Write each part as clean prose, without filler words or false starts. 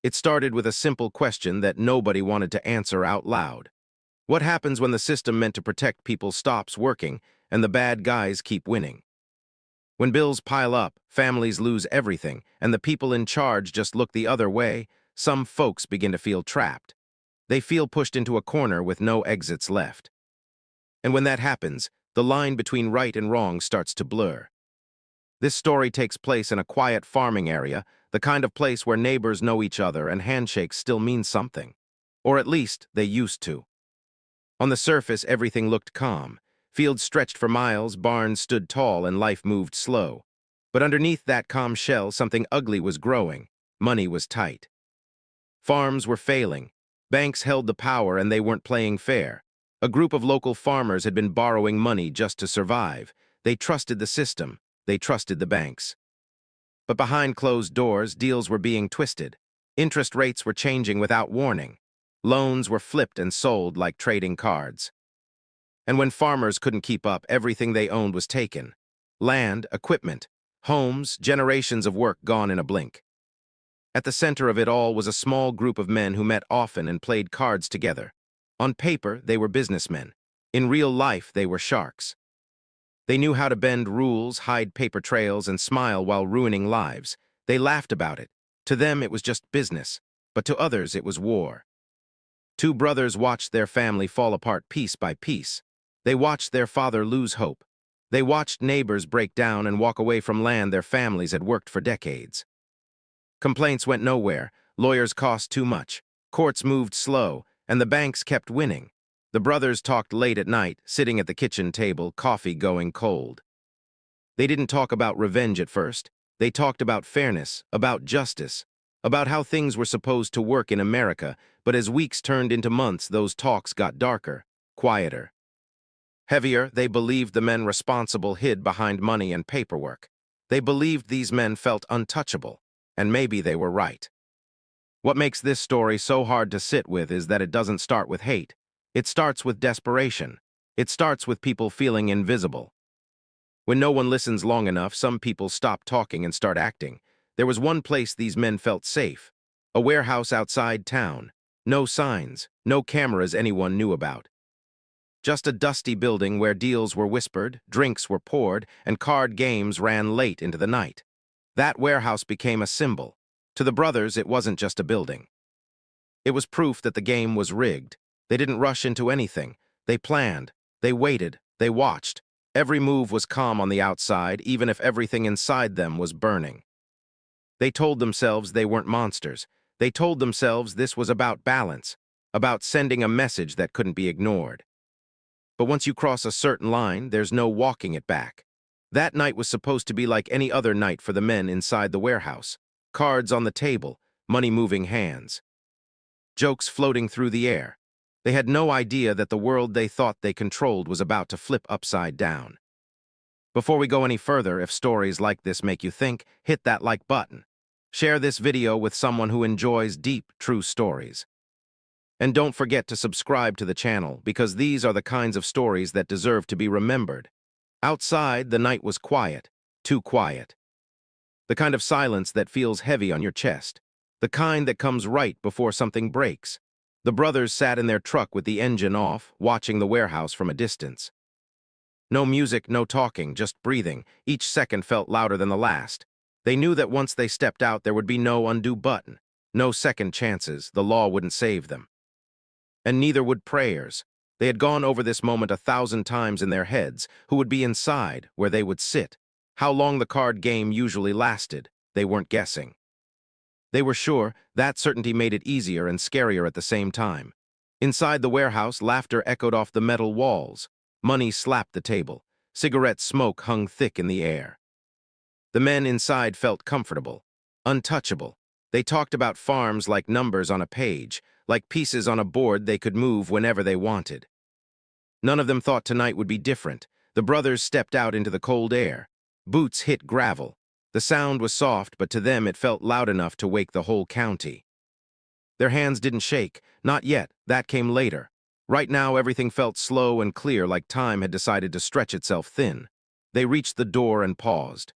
It started with a simple question that nobody wanted to answer out loud. What happens when the system meant to protect people stops working and the bad guys keep winning? When bills pile up, families lose everything, and the people in charge just look the other way, some folks begin to feel trapped. They feel pushed into a corner with no exits left. And when that happens, the line between right and wrong starts to blur. This story takes place in a quiet farming area, the kind of place where neighbors know each other and handshakes still mean something. Or at least, they used to. On the surface, everything looked calm. Fields stretched for miles, barns stood tall, and life moved slow. But underneath that calm shell, something ugly was growing. Money was tight. Farms were failing. Banks held the power, and they weren't playing fair. A group of local farmers had been borrowing money just to survive. They trusted the system. They trusted the banks. But behind closed doors, deals were being twisted. Interest rates were changing without warning. Loans were flipped and sold like trading cards. And when farmers couldn't keep up, everything they owned was taken. Land, equipment, homes, generations of work gone in a blink. At the center of it all was a small group of men who met often and played cards together. On paper, they were businessmen. In real life, they were sharks. They knew how to bend rules, hide paper trails, and smile while ruining lives. They laughed about it. To them, it was just business. But to others, it was war. Two brothers watched their family fall apart piece by piece. They watched their father lose hope. They watched neighbors break down and walk away from land their families had worked for decades. Complaints went nowhere, lawyers cost too much, courts moved slow, and the banks kept winning. The brothers talked late at night, sitting at the kitchen table, coffee going cold. They didn't talk about revenge at first. They talked about fairness, about justice, about how things were supposed to work in America, but as weeks turned into months, those talks got darker, quieter. Heavier, they believed the men responsible hid behind money and paperwork. They believed these men felt untouchable, and maybe they were right. What makes this story so hard to sit with is that it doesn't start with hate. It starts with desperation. It starts with people feeling invisible. When no one listens long enough, some people stop talking and start acting. There was one place these men felt safe: a warehouse outside town. No signs, no cameras anyone knew about. Just a dusty building where deals were whispered, drinks were poured, and card games ran late into the night. That warehouse became a symbol. To the brothers, it wasn't just a building. It was proof that the game was rigged. They didn't rush into anything. They planned. They waited. They watched. Every move was calm on the outside, even if everything inside them was burning. They told themselves they weren't monsters. They told themselves this was about balance, about sending a message that couldn't be ignored. But once you cross a certain line, there's no walking it back. That night was supposed to be like any other night for the men inside the warehouse. Cards on the table, money moving hands. Jokes floating through the air. They had no idea that the world they thought they controlled was about to flip upside down. Before we go any further, if stories like this make you think, hit that like button. Share this video with someone who enjoys deep, true stories. And don't forget to subscribe to the channel, because these are the kinds of stories that deserve to be remembered. Outside, the night was quiet, too quiet. The kind of silence that feels heavy on your chest. The kind that comes right before something breaks. The brothers sat in their truck with the engine off, watching the warehouse from a distance. No music, no talking, just breathing. Each second felt louder than the last. They knew that once they stepped out, there would be no undo button. No second chances. The law wouldn't save them. And neither would prayers. They had gone over this moment 1,000 times in their heads. Who would be inside, where they would sit? How long the card game usually lasted? They weren't guessing. They were sure. That certainty made it easier and scarier at the same time. Inside the warehouse, laughter echoed off the metal walls. Money slapped the table. Cigarette smoke hung thick in the air. The men inside felt comfortable, untouchable. They talked about farms like numbers on a page, like pieces on a board they could move whenever they wanted. None of them thought tonight would be different. The brothers stepped out into the cold air. Boots hit gravel. The sound was soft, but to them it felt loud enough to wake the whole county. Their hands didn't shake. Not yet. That came later. Right now, everything felt slow and clear, like time had decided to stretch itself thin. They reached the door and paused.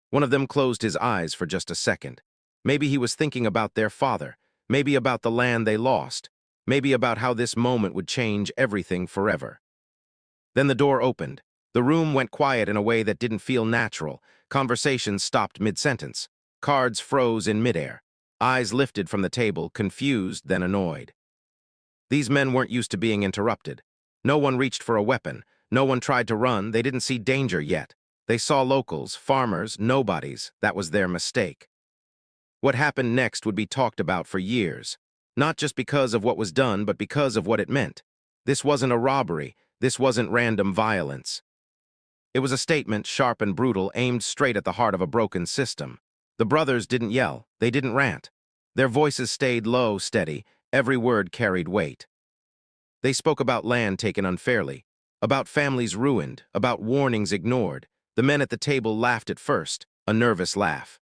One of them closed his eyes for just a second. Maybe he was thinking about their father, maybe about the land they lost, maybe about how this moment would change everything forever. Then the door opened. The room went quiet in a way that didn't feel natural. Conversations stopped mid-sentence. Cards froze in midair. Eyes lifted from the table, confused then annoyed. These men weren't used to being interrupted. No one reached for a weapon. No one tried to run. They didn't see danger yet. They saw locals, farmers, nobodies. That was their mistake. What happened next would be talked about for years. Not just because of what was done, but because of what it meant. This wasn't a robbery. This wasn't random violence. It was a statement, sharp and brutal, aimed straight at the heart of a broken system. The brothers didn't yell. They didn't rant. Their voices stayed low, steady. Every word carried weight. They spoke about land taken unfairly, about families ruined, about warnings ignored. The men at the table laughed at first, a nervous laugh.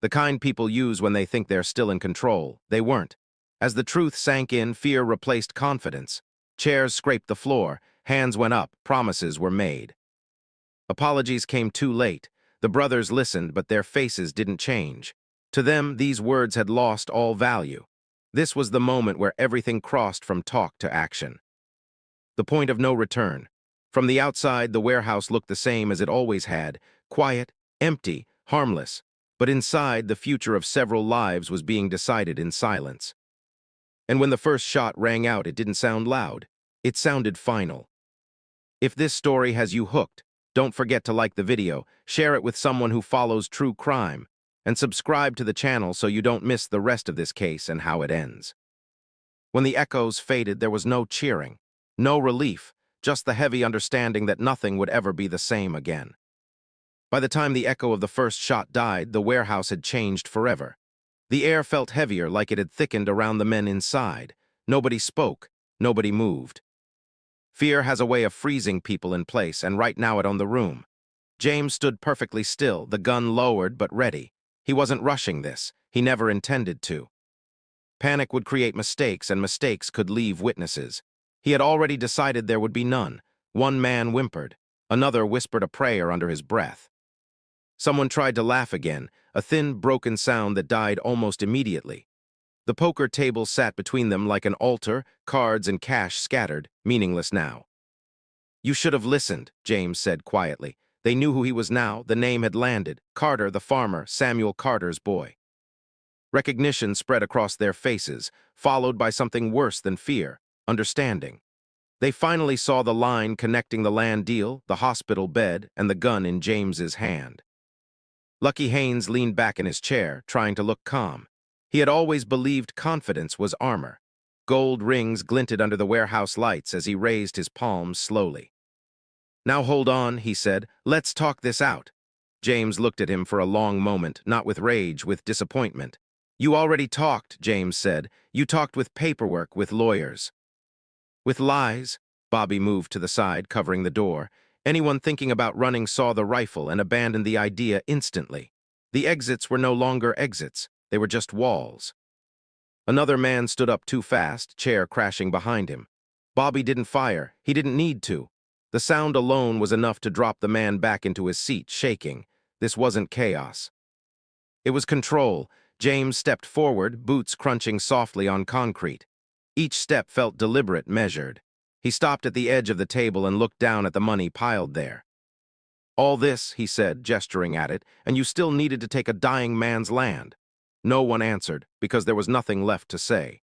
The kind people use when they think they're still in control. They weren't. As the truth sank in, fear replaced confidence. Chairs scraped the floor, hands went up, promises were made. Apologies came too late. The brothers listened, but their faces didn't change. To them, these words had lost all value. This was the moment where everything crossed from talk to action. The point of no return. From the outside, the warehouse looked the same as it always had, quiet, empty, harmless. But inside, the future of several lives was being decided in silence. And when the first shot rang out, it didn't sound loud. It sounded final. If this story has you hooked, don't forget to like the video, share it with someone who follows true crime, and subscribe to the channel so you don't miss the rest of this case and how it ends. When the echoes faded, there was no cheering, no relief, just the heavy understanding that nothing would ever be the same again. By the time the echo of the first shot died, the warehouse had changed forever. The air felt heavier, like it had thickened around the men inside. Nobody spoke, nobody moved. Fear has a way of freezing people in place, and right now it owned the room. James stood perfectly still, the gun lowered but ready. He wasn't rushing this. He never intended to. Panic would create mistakes, and mistakes could leave witnesses. He had already decided there would be none. One man whimpered. Another whispered a prayer under his breath. Someone tried to laugh again, a thin, broken sound that died almost immediately. The poker table sat between them like an altar, cards and cash scattered, meaningless now. "You should have listened," James said quietly. They knew who he was now. The name had landed. Carter, the farmer, Samuel Carter's boy. Recognition spread across their faces, followed by something worse than fear, understanding. They finally saw the line connecting the land deal, the hospital bed, and the gun in James's hand. Lucky Haynes leaned back in his chair, trying to look calm. He had always believed confidence was armor. Gold rings glinted under the warehouse lights as he raised his palms slowly. "Now hold on," he said. "Let's talk this out." James looked at him for a long moment, not with rage, with disappointment. "You already talked," James said. "You talked with paperwork, with lawyers." "With lies?" Bobby moved to the side, covering the door. Anyone thinking about running saw the rifle and abandoned the idea instantly. The exits were no longer exits. They were just walls. Another man stood up too fast, chair crashing behind him. Bobby didn't fire. He didn't need to. The sound alone was enough to drop the man back into his seat, shaking. This wasn't chaos. It was control. James stepped forward, boots crunching softly on concrete. Each step felt deliberate, measured. He stopped at the edge of the table and looked down at the money piled there. "All this," he said, gesturing at it, "and you still needed to take a dying man's land." No one answered, because there was nothing left to say.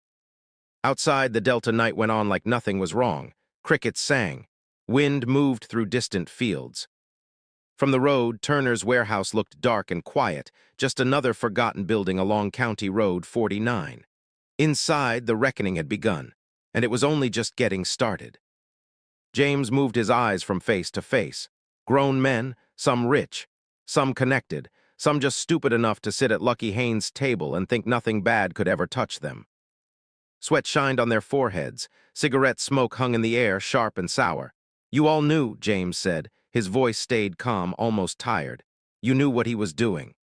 Outside, the Delta night went on like nothing was wrong. Crickets sang. Wind moved through distant fields. From the road, Turner's warehouse looked dark and quiet, just another forgotten building along County Road 49. Inside, the reckoning had begun, and it was only just getting started. James moved his eyes from face to face. Grown men, some rich, some connected, some just stupid enough to sit at Lucky Haynes' table and think nothing bad could ever touch them. Sweat shined on their foreheads. Cigarette smoke hung in the air, sharp and sour. "You all knew," James said. His voice stayed calm, almost tired. "You knew what he was doing.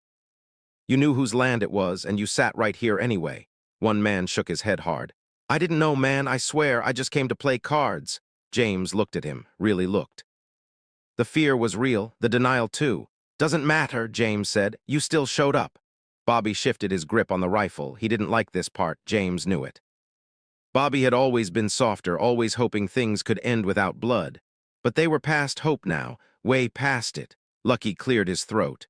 You knew whose land it was, and you sat right here anyway." One man shook his head hard. "I didn't know, man, I swear, I just came to play cards." James looked at him, really looked. The fear was real, the denial too. "Doesn't matter," James said. "You still showed up." Bobby shifted his grip on the rifle. He didn't like this part. James knew it. Bobby had always been softer, always hoping things could end without blood. But they were past hope now, way past it. Lucky cleared his throat.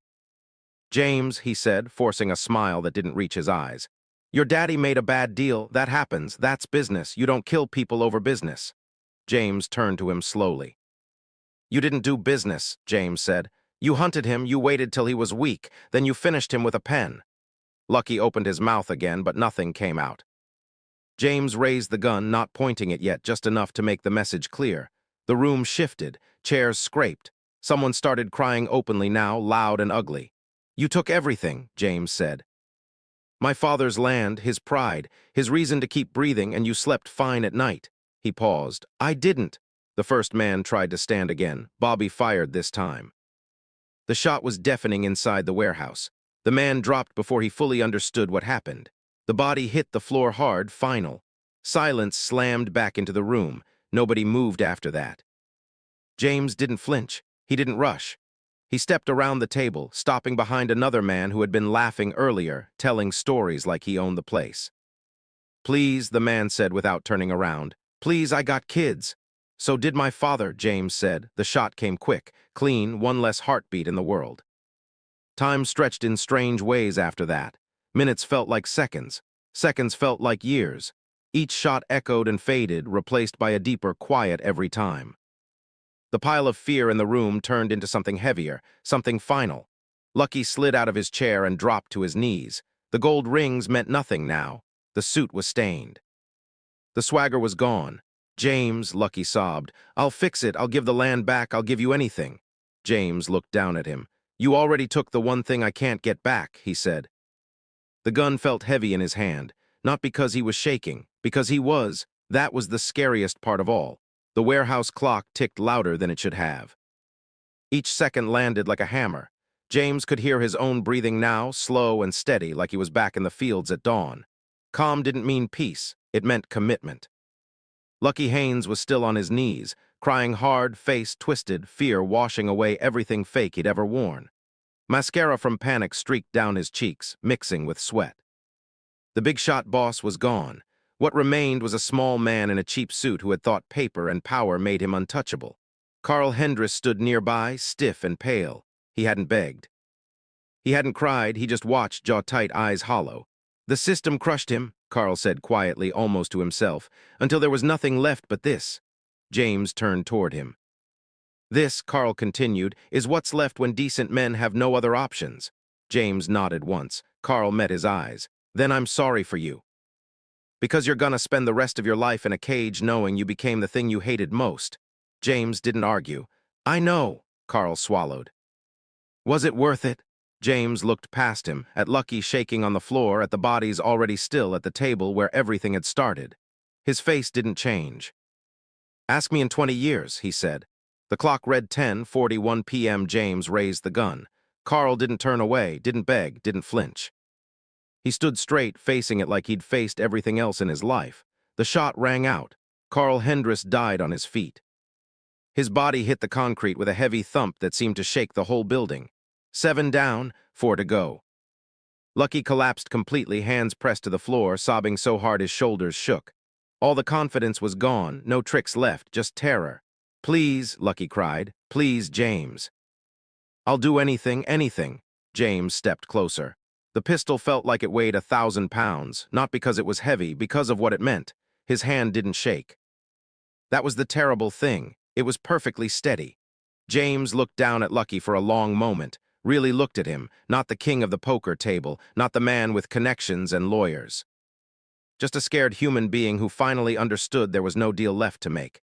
James, he said, forcing a smile that didn't reach his eyes. Your daddy made a bad deal. That happens. That's business. You don't kill people over business. James turned to him slowly. You didn't do business, James said. You hunted him, you waited till he was weak, then you finished him with a pen. Lucky opened his mouth again, but nothing came out. James raised the gun, not pointing it yet, just enough to make the message clear. The room shifted, chairs scraped. Someone started crying openly now, loud and ugly. You took everything, James said. My father's land, his pride, his reason to keep breathing, and you slept fine at night. He paused. I didn't. The first man tried to stand again. Bobby fired this time. The shot was deafening inside the warehouse. The man dropped before he fully understood what happened. The body hit the floor hard, final. Silence slammed back into the room. Nobody moved after that. James didn't flinch. He didn't rush. He stepped around the table, stopping behind another man who had been laughing earlier, telling stories like he owned the place. Please, the man said without turning around. Please, I got kids. So did my father, James said. The shot came quick, clean, one less heartbeat in the world. Time stretched in strange ways after that. Minutes felt like seconds. Seconds felt like years. Each shot echoed and faded, replaced by a deeper quiet every time. The pile of fear in the room turned into something heavier, something final. Lucky slid out of his chair and dropped to his knees. The gold rings meant nothing now. The suit was stained. The swagger was gone. James, Lucky sobbed. I'll fix it. I'll give the land back. I'll give you anything. James looked down at him. You already took the one thing I can't get back, he said. The gun felt heavy in his hand, not because he was shaking, because he was. That was the scariest part of all. The warehouse clock ticked louder than it should have. Each second landed like a hammer. James could hear his own breathing now, slow and steady, like he was back in the fields at dawn. Calm didn't mean peace. It meant commitment. Lucky Haynes was still on his knees, crying hard, face twisted, fear washing away everything fake he'd ever worn. Mascara from panic streaked down his cheeks, mixing with sweat. The big shot boss was gone. What remained was a small man in a cheap suit who had thought paper and power made him untouchable. Carl Hendris stood nearby, stiff and pale. He hadn't begged. He hadn't cried, he just watched, jaw tight, eyes hollow. The system crushed him, Carl said quietly, almost to himself, until there was nothing left but this. James turned toward him. This, Carl continued, is what's left when decent men have no other options. James nodded once. Carl met his eyes. Then I'm sorry for you. Because you're gonna spend the rest of your life in a cage knowing you became the thing you hated most. James didn't argue. I know, Carl swallowed. Was it worth it? James looked past him, at Lucky shaking on the floor, at the bodies already still at the table where everything had started. His face didn't change. Ask me in 20 years, he said. The clock read 10:41 p.m. James raised the gun. Carl didn't turn away, didn't beg, didn't flinch. He stood straight, facing it like he'd faced everything else in his life. The shot rang out. Carl Hendris died on his feet. His body hit the concrete with a heavy thump that seemed to shake the whole building. 7 down, 4 to go. Lucky collapsed completely, hands pressed to the floor, sobbing so hard his shoulders shook. All the confidence was gone, no tricks left, just terror. Please, Lucky cried. Please, James. I'll do anything, anything. James stepped closer. The pistol felt like it weighed 1,000 pounds, not because it was heavy, because of what it meant. His hand didn't shake. That was the terrible thing. It was perfectly steady. James looked down at Lucky for a long moment, really looked at him, not the king of the poker table, not the man with connections and lawyers. Just a scared human being who finally understood there was no deal left to make.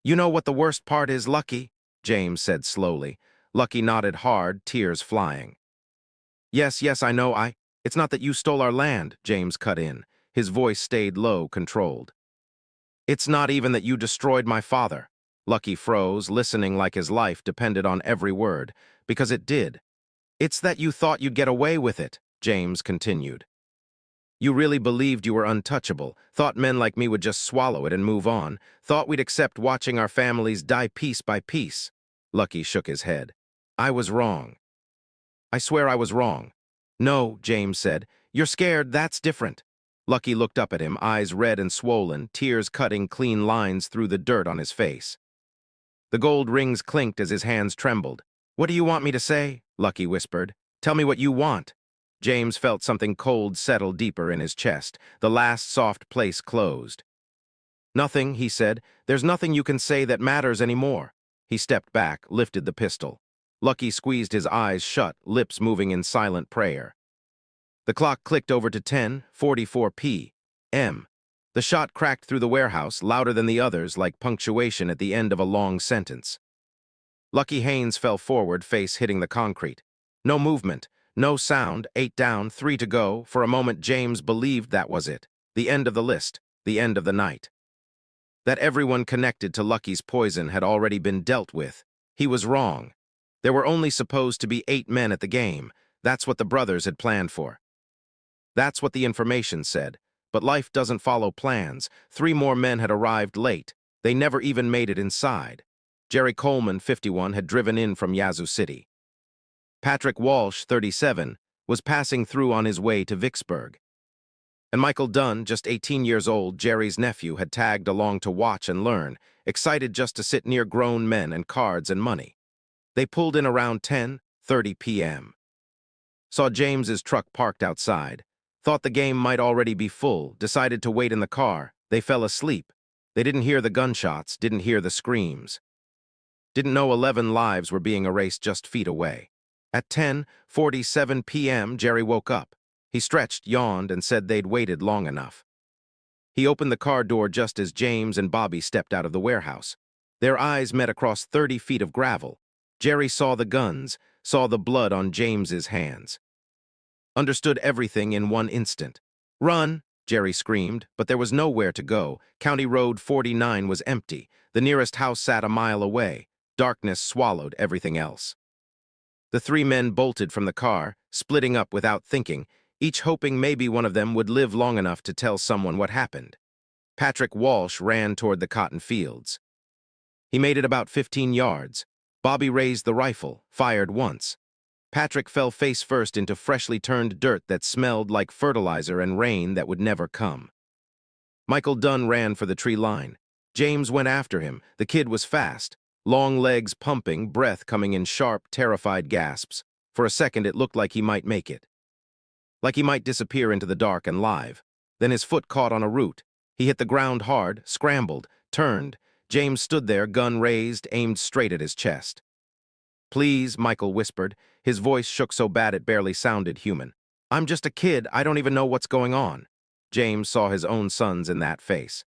You know what the worst part is, Lucky? James said slowly. Lucky nodded hard, tears flying. Yes, I know, It's not that you stole our land, James cut in. His voice stayed low, controlled. It's not even that you destroyed my father. Lucky froze, listening like his life depended on every word, because it did. It's that you thought you'd get away with it, James continued. You really believed you were untouchable, thought men like me would just swallow it and move on, thought we'd accept watching our families die piece by piece. Lucky shook his head. I was wrong. I swear I was wrong. No, James said. You're scared, that's different. Lucky looked up at him, eyes red and swollen, tears cutting clean lines through the dirt on his face. The gold rings clinked as his hands trembled. What do you want me to say? Lucky whispered. Tell me what you want. James felt something cold settle deeper in his chest. The last soft place closed. Nothing, he said. There's nothing you can say that matters anymore. He stepped back, lifted the pistol. Lucky squeezed his eyes shut, lips moving in silent prayer. The clock clicked over to 10:44 p.m. The shot cracked through the warehouse, louder than the others, like punctuation at the end of a long sentence. Lucky Haynes fell forward, face hitting the concrete. No movement, no sound, 8 down, 3 to go. For a moment, James believed that was it. The end of the list, the end of the night. That everyone connected to Lucky's poison had already been dealt with. He was wrong. There were only supposed to be 8 men at the game. That's what the brothers had planned for. That's what the information said. But life doesn't follow plans. 3 more men had arrived late. They never even made it inside. Jerry Coleman, 51, had driven in from Yazoo City. Patrick Walsh, 37, was passing through on his way to Vicksburg. And Michael Dunn, just 18 years old, Jerry's nephew, had tagged along to watch and learn, excited just to sit near grown men and cards and money. They pulled in around 10:30 p.m. Saw James's truck parked outside. Thought the game might already be full, decided to wait in the car. They fell asleep. They didn't hear the gunshots, didn't hear the screams. Didn't know 11 lives were being erased just feet away. At 10:47 p.m., Jerry woke up. He stretched, yawned, and said they'd waited long enough. He opened the car door just as James and Bobby stepped out of the warehouse. Their eyes met across 30 feet of gravel. Jerry saw the guns, saw the blood on James's hands. Understood everything in one instant. Run, Jerry screamed, but there was nowhere to go. County Road 49 was empty. The nearest house sat a mile away. Darkness swallowed everything else. The 3 men bolted from the car, splitting up without thinking, each hoping maybe one of them would live long enough to tell someone what happened. Patrick Walsh ran toward the cotton fields. He made it about 15 yards. Bobby raised the rifle, fired once. Patrick fell face first into freshly turned dirt that smelled like fertilizer and rain that would never come. Michael Dunn ran for the tree line. James went after him. The kid was fast, long legs pumping, breath coming in sharp, terrified gasps. For a second, it looked like he might make it. Like he might disappear into the dark and live. Then his foot caught on a root. He hit the ground hard, scrambled, turned. James stood there, gun raised, aimed straight at his chest. Please, Michael whispered. His voice shook so bad it barely sounded human. I'm just a kid, I don't even know what's going on. James saw his own sons in that face.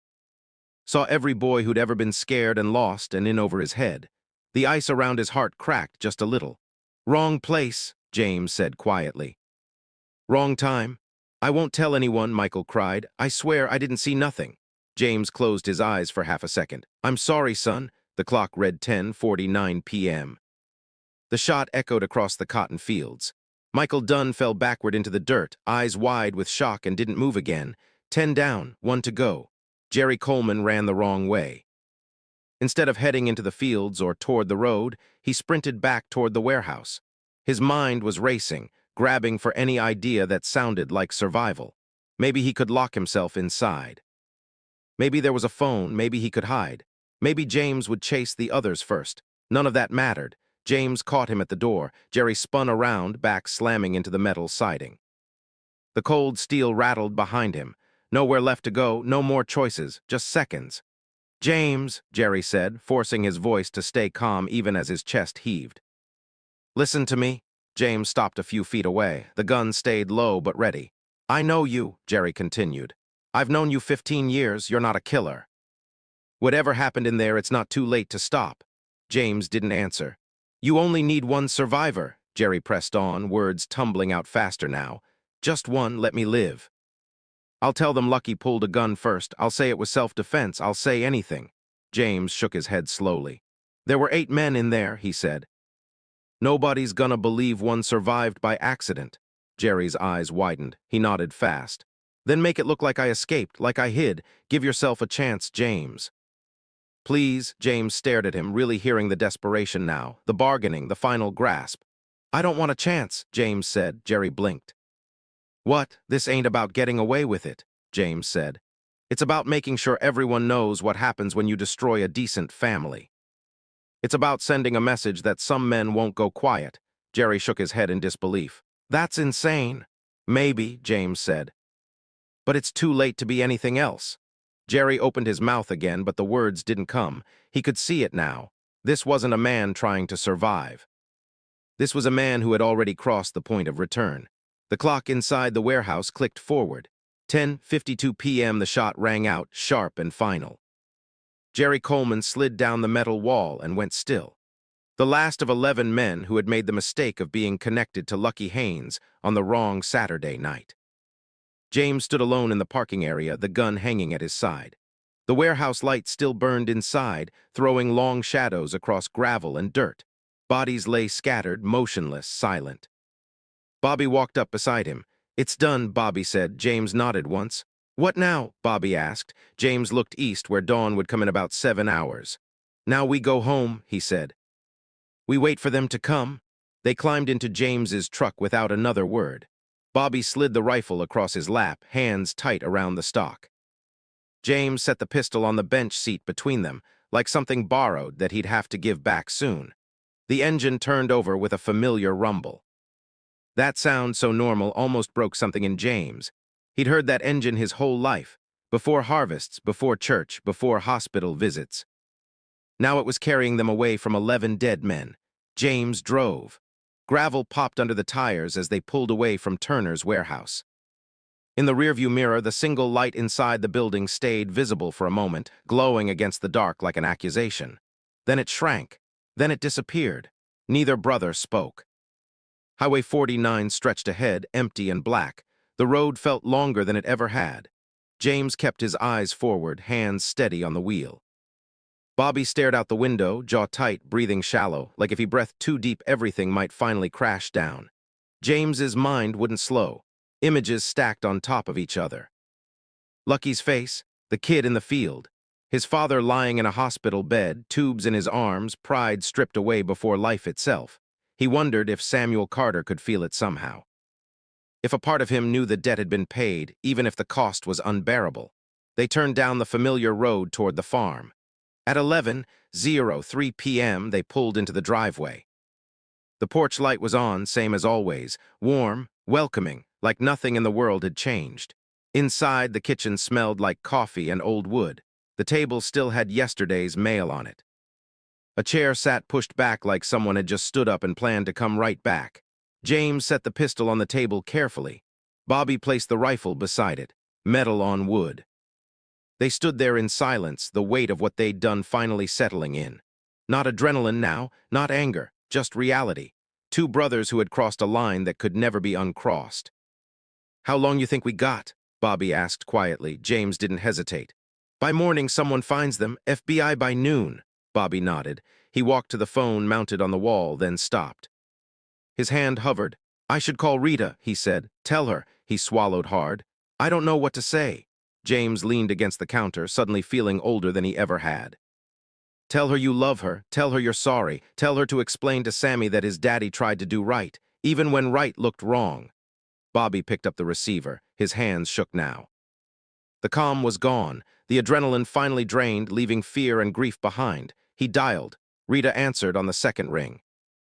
Saw every boy who'd ever been scared and lost and in over his head. The ice around his heart cracked just a little. Wrong place, James said quietly. Wrong time. I won't tell anyone, Michael cried. I swear I didn't see nothing. James closed his eyes for half a second. I'm sorry, son. The clock read 10:49 p.m. The shot echoed across the cotton fields. Michael Dunn fell backward into the dirt, eyes wide with shock, and didn't move again. 10 down, 1 to go. Jerry Coleman ran the wrong way. Instead of heading into the fields or toward the road, he sprinted back toward the warehouse. His mind was racing, grabbing for any idea that sounded like survival. Maybe he could lock himself inside. Maybe there was a phone, maybe he could hide. Maybe James would chase the others first. None of that mattered. James caught him at the door. Jerry spun around, back slamming into the metal siding. The cold steel rattled behind him. Nowhere left to go, no more choices, just seconds. James, Jerry said, forcing his voice to stay calm even as his chest heaved. Listen to me. James stopped a few feet away. The gun stayed low but ready. I know you, Jerry continued. I've known you 15 years, you're not a killer. Whatever happened in there, it's not too late to stop. James didn't answer. You only need one survivor, Jerry pressed on, words tumbling out faster now. Just one, let me live. I'll tell them Lucky pulled a gun first. I'll say it was self-defense. I'll say anything. James shook his head slowly. There were 8 men in there, he said. Nobody's gonna believe one survived by accident. Jerry's eyes widened. He nodded fast. Then make it look like I escaped, like I hid. Give yourself a chance, James. Please, James stared at him, really hearing the desperation now, the bargaining, the final grasp. I don't want a chance, James said. Jerry blinked. "What? This ain't about getting away with it," James said. "It's about making sure everyone knows what happens when you destroy a decent family. It's about sending a message that some men won't go quiet." Jerry shook his head in disbelief. "That's insane." "Maybe," James said. "But it's too late to be anything else." Jerry opened his mouth again, but the words didn't come. He could see it now. This wasn't a man trying to survive. This was a man who had already crossed the point of return. The clock inside the warehouse clicked forward. 10:52 p.m. The shot rang out, sharp and final. Jerry Coleman slid down the metal wall and went still. The last of 11 men who had made the mistake of being connected to Lucky Haynes on the wrong Saturday night. James stood alone in the parking area, the gun hanging at his side. The warehouse light still burned inside, throwing long shadows across gravel and dirt. Bodies lay scattered, motionless, silent. Bobby walked up beside him. "It's done," Bobby said. James nodded once. "What now?" Bobby asked. James looked east, where dawn would come in about 7 hours. "Now we go home," he said. "We wait for them to come." They climbed into James's truck without another word. Bobby slid the rifle across his lap, hands tight around the stock. James set the pistol on the bench seat between them, like something borrowed that he'd have to give back soon. The engine turned over with a familiar rumble. That sound, so normal, almost broke something in James. He'd heard that engine his whole life, before harvests, before church, before hospital visits. Now it was carrying them away from 11 dead men. James drove. Gravel popped under the tires as they pulled away from Turner's warehouse. In the rearview mirror, the single light inside the building stayed visible for a moment, glowing against the dark like an accusation. Then it shrank. Then it disappeared. Neither brother spoke. Highway 49 stretched ahead, empty and black. The road felt longer than it ever had. James kept his eyes forward, hands steady on the wheel. Bobby stared out the window, jaw tight, breathing shallow, like if he breathed too deep everything might finally crash down. James's mind wouldn't slow. Images stacked on top of each other. Lucky's face, the kid in the field, his father lying in a hospital bed, tubes in his arms, pride stripped away before life itself. He wondered if Samuel Carter could feel it somehow. If a part of him knew the debt had been paid, even if the cost was unbearable. They turned down the familiar road toward the farm. At 11:03 p.m., they pulled into the driveway. The porch light was on, same as always, warm, welcoming, like nothing in the world had changed. Inside, the kitchen smelled like coffee and old wood. The table still had yesterday's mail on it. A chair sat pushed back like someone had just stood up and planned to come right back. James set the pistol on the table carefully. Bobby placed the rifle beside it, metal on wood. They stood there in silence, the weight of what they'd done finally settling in. Not adrenaline now, not anger, just reality. Two brothers who had crossed a line that could never be uncrossed. "How long you think we got?" Bobby asked quietly. James didn't hesitate. "By morning someone finds them, FBI by noon." Bobby nodded. He walked to the phone mounted on the wall, then stopped. His hand hovered. "I should call Rita," he said. "Tell her." He swallowed hard. "I don't know what to say." James leaned against the counter, suddenly feeling older than he ever had. "Tell her you love her. Tell her you're sorry. Tell her to explain to Sammy that his daddy tried to do right, even when right looked wrong." Bobby picked up the receiver. His hands shook now. The calm was gone. The adrenaline finally drained, leaving fear and grief behind. He dialed. Rita answered on the second ring.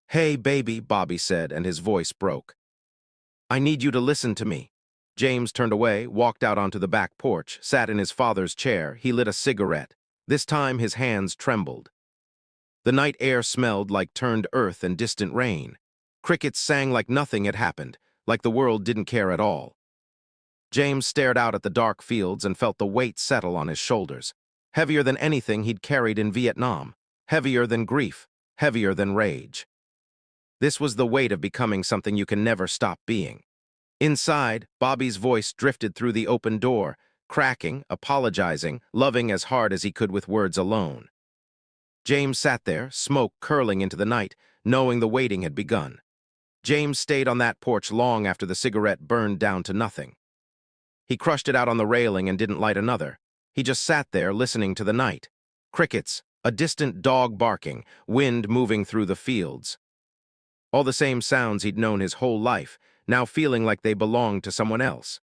"Hey, baby," Bobby said, and his voice broke. "I need you to listen to me." James turned away, walked out onto the back porch, sat in his father's chair. He lit a cigarette. This time his hands trembled. The night air smelled like turned earth and distant rain. Crickets sang like nothing had happened, like the world didn't care at all. James stared out at the dark fields and felt the weight settle on his shoulders. Heavier than anything he'd carried in Vietnam. Heavier than grief. Heavier than rage. This was the weight of becoming something you can never stop being. Inside, Bobby's voice drifted through the open door, cracking, apologizing, loving as hard as he could with words alone. James sat there, smoke curling into the night, knowing the waiting had begun. James stayed on that porch long after the cigarette burned down to nothing. He crushed it out on the railing and didn't light another. He just sat there listening to the night. Crickets, a distant dog barking, wind moving through the fields. All the same sounds he'd known his whole life, now feeling like they belonged to someone else.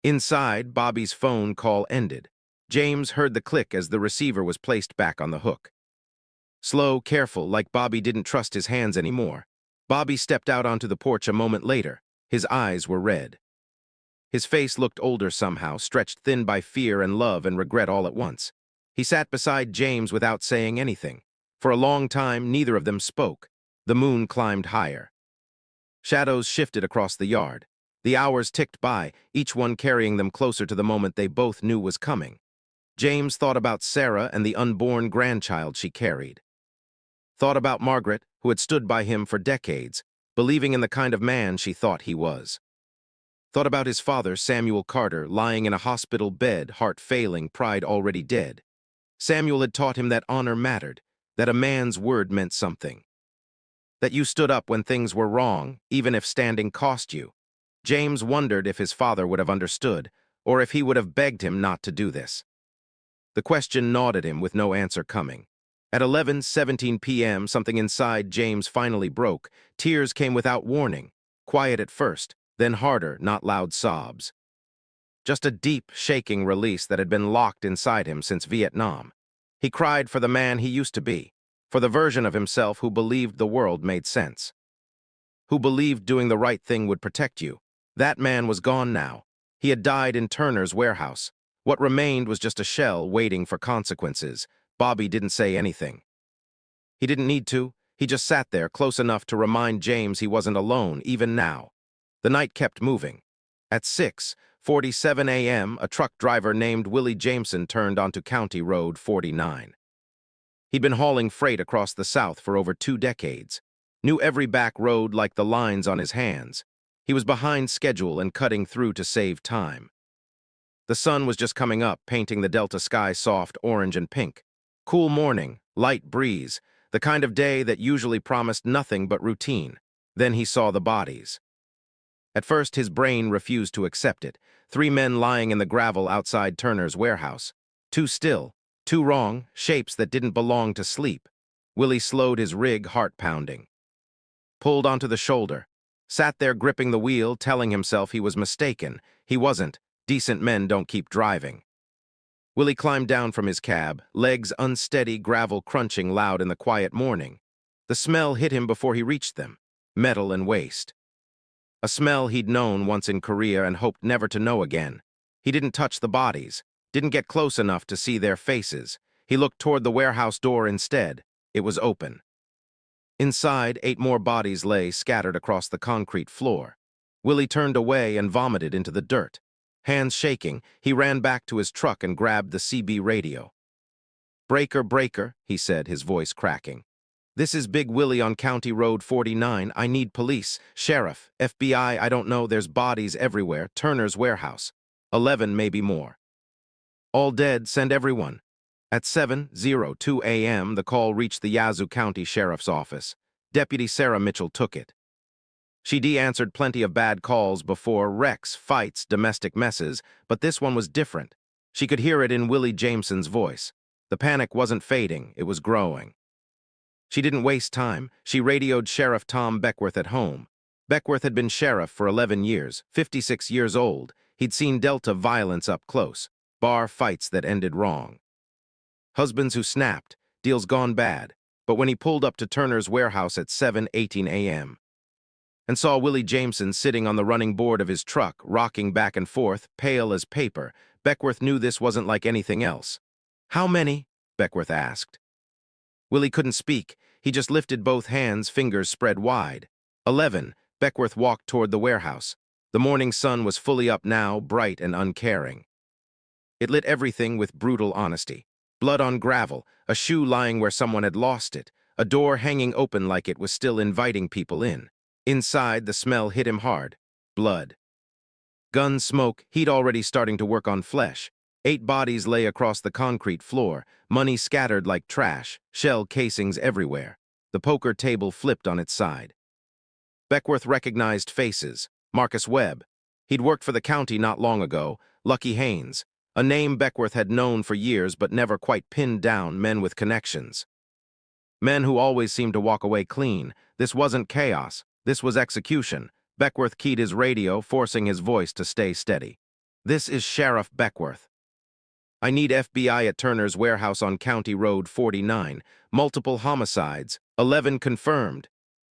Inside, Bobby's phone call ended. James heard the click as the receiver was placed back on the hook. Slow, careful, like Bobby didn't trust his hands anymore. Bobby stepped out onto the porch a moment later. His eyes were red. His face looked older somehow, stretched thin by fear and love and regret all at once. He sat beside James without saying anything. For a long time, neither of them spoke. The moon climbed higher. Shadows shifted across the yard. The hours ticked by, each one carrying them closer to the moment they both knew was coming. James thought about Sarah and the unborn grandchild she carried. Thought about Margaret, who had stood by him for decades, believing in the kind of man she thought he was. Thought about his father, Samuel Carter, lying in a hospital bed, heart failing, pride already dead. Samuel had taught him that honor mattered, that a man's word meant something. That you stood up when things were wrong, even if standing cost you. James wondered if his father would have understood, or if he would have begged him not to do this. The question gnawed at him with no answer coming. At 11:17 p.m., something inside James finally broke. Tears came without warning, quiet at first, then harder, not loud sobs. Just a deep, shaking release that had been locked inside him since Vietnam. He cried for the man he used to be, for the version of himself who believed the world made sense. Who believed doing the right thing would protect you. That man was gone now. He had died in Turner's warehouse. What remained was just a shell waiting for consequences. Bobby didn't say anything. He didn't need to. He just sat there, close enough to remind James he wasn't alone, even now. The night kept moving. At 6:47 a.m., a truck driver named Willie Jameson turned onto County Road 49. He'd been hauling freight across the South for over 2 decades. Knew every back road like the lines on his hands. He was behind schedule and cutting through to save time. The sun was just coming up, painting the Delta sky soft orange and pink. Cool morning, light breeze, the kind of day that usually promised nothing but routine. Then he saw the bodies. At first, his brain refused to accept it. 3 men lying in the gravel outside Turner's warehouse. Too still, too wrong, shapes that didn't belong to sleep. Willie slowed his rig, heart pounding. Pulled onto the shoulder. Sat there gripping the wheel, telling himself he was mistaken. He wasn't. Decent men don't keep driving. Willie climbed down from his cab, legs unsteady, gravel crunching loud in the quiet morning. The smell hit him before he reached them. Metal and waste. A smell he'd known once in Korea and hoped never to know again. He didn't touch the bodies, didn't get close enough to see their faces. He looked toward the warehouse door instead. It was open. Inside, 8 more bodies lay scattered across the concrete floor. Willie turned away and vomited into the dirt. Hands shaking, he ran back to his truck and grabbed the CB radio. "Breaker, breaker," he said, his voice cracking. "This is Big Willie on County Road 49. I need police. Sheriff, FBI, I don't know. There's bodies everywhere. Turner's warehouse. 11, maybe more. All dead. Send everyone." At 7:02 a.m., the call reached the Yazoo County Sheriff's Office. Deputy Sarah Mitchell took it. She'd answered plenty of bad calls before, wrecks, fights, domestic messes, but this one was different. She could hear it in Willie Jameson's voice. The panic wasn't fading, it was growing. She didn't waste time. She radioed Sheriff Tom Beckworth at home. Beckworth had been sheriff for 11 years, 56 years old. He'd seen Delta violence up close, bar fights that ended wrong. Husbands who snapped, deals gone bad. But when he pulled up to Turner's warehouse at 7:18 a.m., and saw Willie Jameson sitting on the running board of his truck, rocking back and forth, pale as paper, Beckworth knew this wasn't like anything else. "How many?" Beckworth asked. Willie couldn't speak. He just lifted both hands, fingers spread wide. 11. Beckworth walked toward the warehouse. The morning sun was fully up now, bright and uncaring. It lit everything with brutal honesty. Blood on gravel, a shoe lying where someone had lost it, a door hanging open like it was still inviting people in. Inside, the smell hit him hard. Blood. Gun smoke, heat already starting to work on flesh. 8 bodies lay across the concrete floor, money scattered like trash, shell casings everywhere. The poker table flipped on its side. Beckworth recognized faces. Marcus Webb. He'd worked for the county not long ago. Lucky Haynes. A name Beckworth had known for years but never quite pinned down. Men with connections. Men who always seemed to walk away clean. This wasn't chaos. This was execution. Beckworth keyed his radio, forcing his voice to stay steady. "This is Sheriff Beckworth. I need FBI at Turner's warehouse on County Road 49. Multiple homicides. 11 confirmed."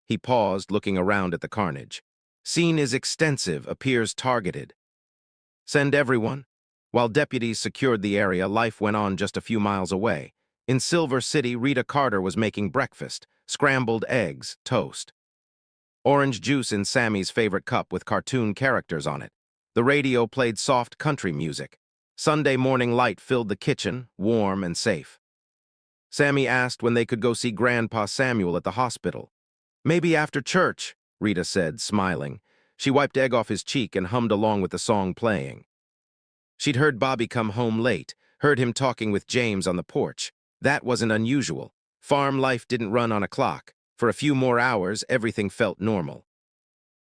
He paused, looking around at the carnage. "Scene is extensive, appears targeted. Send everyone." While deputies secured the area, life went on just a few miles away. In Silver City, Rita Carter was making breakfast, scrambled eggs, toast. Orange juice in Sammy's favorite cup with cartoon characters on it. The radio played soft country music. Sunday morning light filled the kitchen, warm and safe. Sammy asked when they could go see Grandpa Samuel at the hospital. "Maybe after church," Rita said, smiling. She wiped egg off his cheek and hummed along with the song playing. She'd heard Bobby come home late, heard him talking with James on the porch. That wasn't unusual. Farm life didn't run on a clock. For a few more hours, everything felt normal.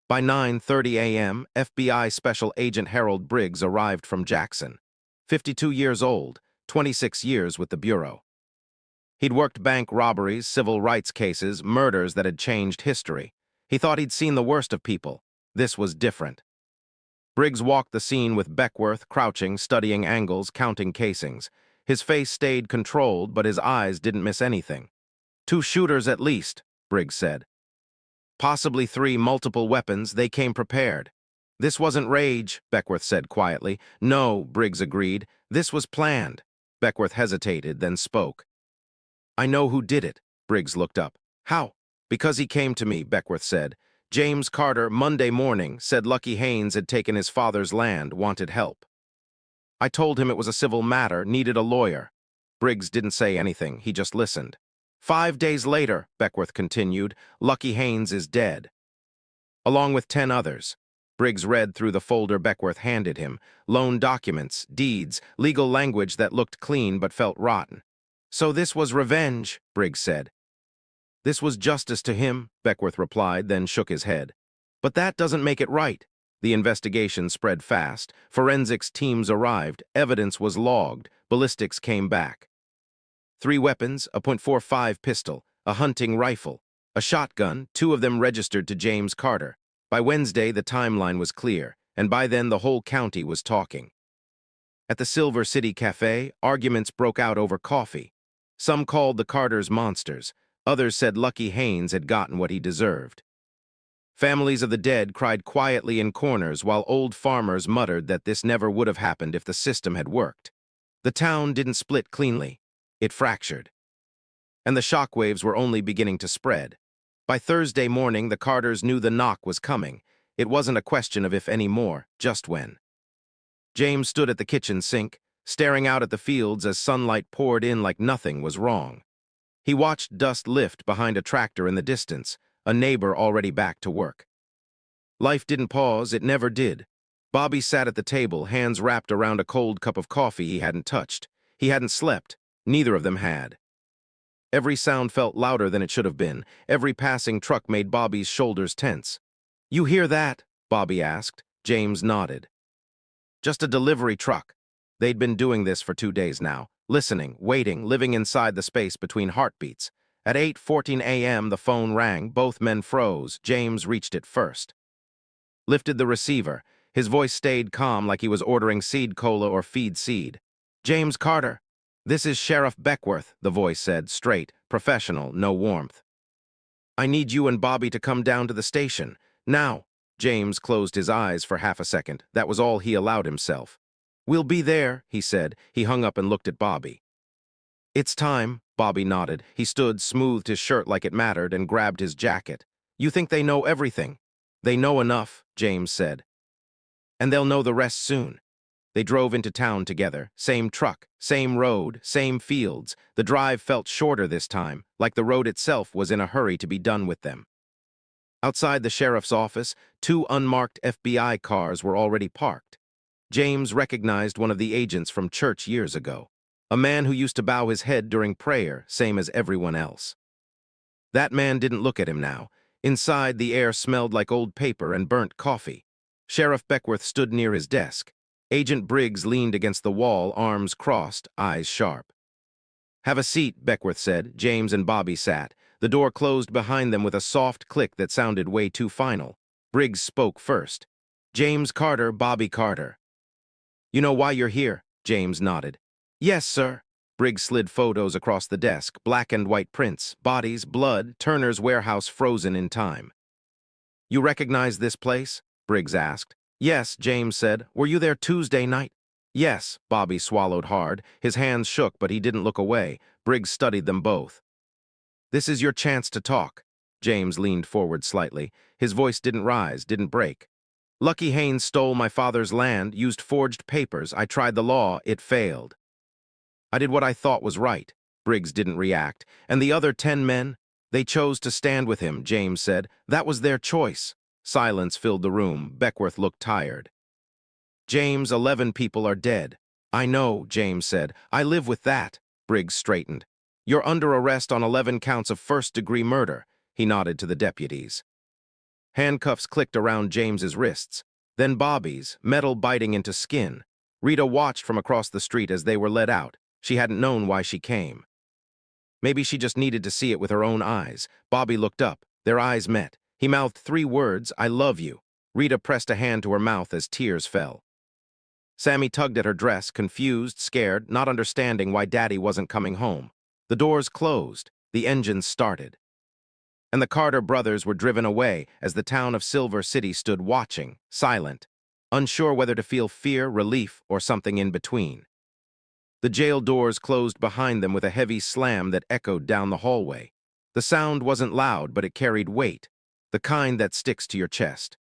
By 9:30 a.m., FBI Special Agent Harold Briggs arrived from Jackson. 52 years old, 26 years with the Bureau. He'd worked bank robberies, civil rights cases, murders that had changed history. He thought he'd seen the worst of people. This was different. Briggs walked the scene with Beckworth, crouching, studying angles, counting casings. His face stayed controlled, but his eyes didn't miss anything. "2 shooters at least," Briggs said. "Possibly 3, multiple weapons. They came prepared." "This wasn't rage," Beckworth said quietly. "No," Briggs agreed. "This was planned." Beckworth hesitated, then spoke. "I know who did it." Briggs looked up. "How?" "Because he came to me," Beckworth said. "James Carter, Monday morning, said Lucky Haynes had taken his father's land, wanted help. I told him it was a civil matter, needed a lawyer." Briggs didn't say anything, he just listened. 5 days later," Beckworth continued, "Lucky Haynes is dead. Along with 10 others. Briggs read through the folder Beckworth handed him. Loan documents, deeds, legal language that looked clean but felt rotten. "So this was revenge," Briggs said. "This was justice to him," Beckworth replied, then shook his head. "But that doesn't make it right." The investigation spread fast. Forensics teams arrived. Evidence was logged. Ballistics came back. 3 weapons, a .45 pistol, a hunting rifle, a shotgun, 2 of them registered to James Carter. By Wednesday, the timeline was clear, and by then the whole county was talking. At the Silver City Cafe, arguments broke out over coffee. Some called the Carters monsters. Others said Lucky Haynes had gotten what he deserved. Families of the dead cried quietly in corners while old farmers muttered that this never would have happened if the system had worked. The town didn't split cleanly. It fractured. And the shockwaves were only beginning to spread. By Thursday morning, the Carters knew the knock was coming. It wasn't a question of if anymore, just when. James stood at the kitchen sink, staring out at the fields as sunlight poured in like nothing was wrong. He watched dust lift behind a tractor in the distance, a neighbor already back to work. Life didn't pause, it never did. Bobby sat at the table, hands wrapped around a cold cup of coffee he hadn't touched. He hadn't slept. Neither of them had. Every sound felt louder than it should have been. Every passing truck made Bobby's shoulders tense. "You hear that?" Bobby asked. James nodded. "Just a delivery truck." They'd been doing this for 2 days now, listening, waiting, living inside the space between heartbeats. At 8:14 a.m., the phone rang. Both men froze. James reached it first. Lifted the receiver. His voice stayed calm like he was ordering seed cola or feed seed. "James Carter. This is Sheriff Beckworth," the voice said, straight, professional, no warmth. "I need you and Bobby to come down to the station. Now." James closed his eyes for half a second. That was all he allowed himself. "We'll be there," he said. He hung up and looked at Bobby. "It's time," Bobby nodded. He stood, smoothed his shirt like it mattered, and grabbed his jacket. "You think they know everything?" "They know enough," James said. "And they'll know the rest soon." They drove into town together. Same truck, same road, same fields. The drive felt shorter this time, like the road itself was in a hurry to be done with them. Outside the sheriff's office, 2 unmarked FBI cars were already parked. James recognized one of the agents from church years ago. A man who used to bow his head during prayer, same as everyone else. That man didn't look at him now. Inside, the air smelled like old paper and burnt coffee. Sheriff Beckworth stood near his desk. Agent Briggs leaned against the wall, arms crossed, eyes sharp. "Have a seat," Beckworth said. James and Bobby sat. The door closed behind them with a soft click that sounded way too final. Briggs spoke first. James Carter, Bobby Carter. You know why you're here? James nodded. Yes, sir. Briggs slid photos across the desk, black and white prints, bodies, blood, Turner's warehouse frozen in time. You recognize this place? Briggs asked. Yes, James said. Were you there Tuesday night? Yes, Bobby swallowed hard. His hands shook, but he didn't look away. Briggs studied them both. This is your chance to talk. James leaned forward slightly. His voice didn't rise, didn't break. Lucky Haynes stole my father's land, used forged papers. I tried the law. It failed. I did what I thought was right. Briggs didn't react. And the other 10 men? They chose to stand with him, James said. That was their choice. Silence filled the room. Beckworth looked tired. James, 11 people are dead. I know, James said. I live with that. Briggs straightened. You're under arrest on 11 counts of first-degree murder. He nodded to the deputies. Handcuffs clicked around James's wrists. Then Bobby's, metal biting into skin. Rita watched from across the street as they were led out. She hadn't known why she came. Maybe she just needed to see it with her own eyes. Bobby looked up. Their eyes met. He mouthed 3 words, I love you. Rita pressed a hand to her mouth as tears fell. Sammy tugged at her dress, confused, scared, not understanding why Daddy wasn't coming home. The doors closed. The engines started. And the Carter brothers were driven away as the town of Silver City stood watching, silent, unsure whether to feel fear, relief, or something in between. The jail doors closed behind them with a heavy slam that echoed down the hallway. The sound wasn't loud, but it carried weight, the kind that sticks to your chest.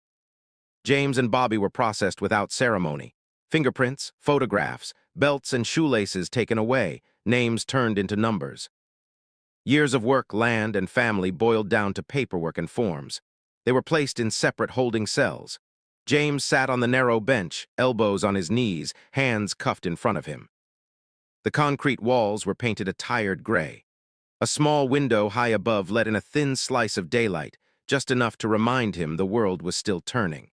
James and Bobby were processed without ceremony. Fingerprints, photographs, belts and shoelaces taken away, names turned into numbers. Years of work, land, and family boiled down to paperwork and forms. They were placed in separate holding cells. James sat on the narrow bench, elbows on his knees, hands cuffed in front of him. The concrete walls were painted a tired gray. A small window high above let in a thin slice of daylight, just enough to remind him the world was still turning.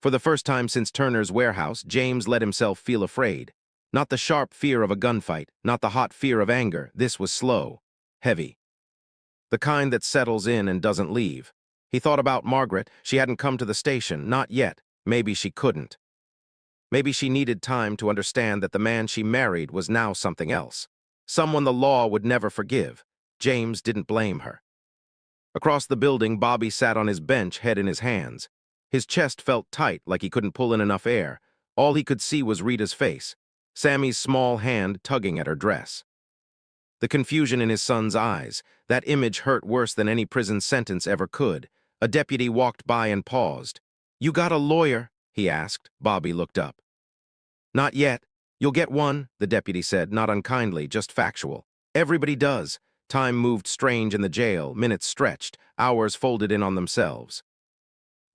For the first time since Turner's warehouse, James let himself feel afraid. Not the sharp fear of a gunfight, not the hot fear of anger. This was slow, heavy. The kind that settles in and doesn't leave. He thought about Margaret. She hadn't come to the station, not yet. Maybe she couldn't. Maybe she needed time to understand that the man she married was now something else. Someone the law would never forgive. James didn't blame her. Across the building, Bobby sat on his bench, head in his hands. His chest felt tight, like he couldn't pull in enough air. All he could see was Rita's face, Sammy's small hand tugging at her dress. The confusion in his son's eyes, that image hurt worse than any prison sentence ever could. A deputy walked by and paused. You got a lawyer? He asked. Bobby looked up. Not yet. You'll get one, the deputy said, not unkindly, just factual. Everybody does. Time moved strange in the jail, minutes stretched, hours folded in on themselves.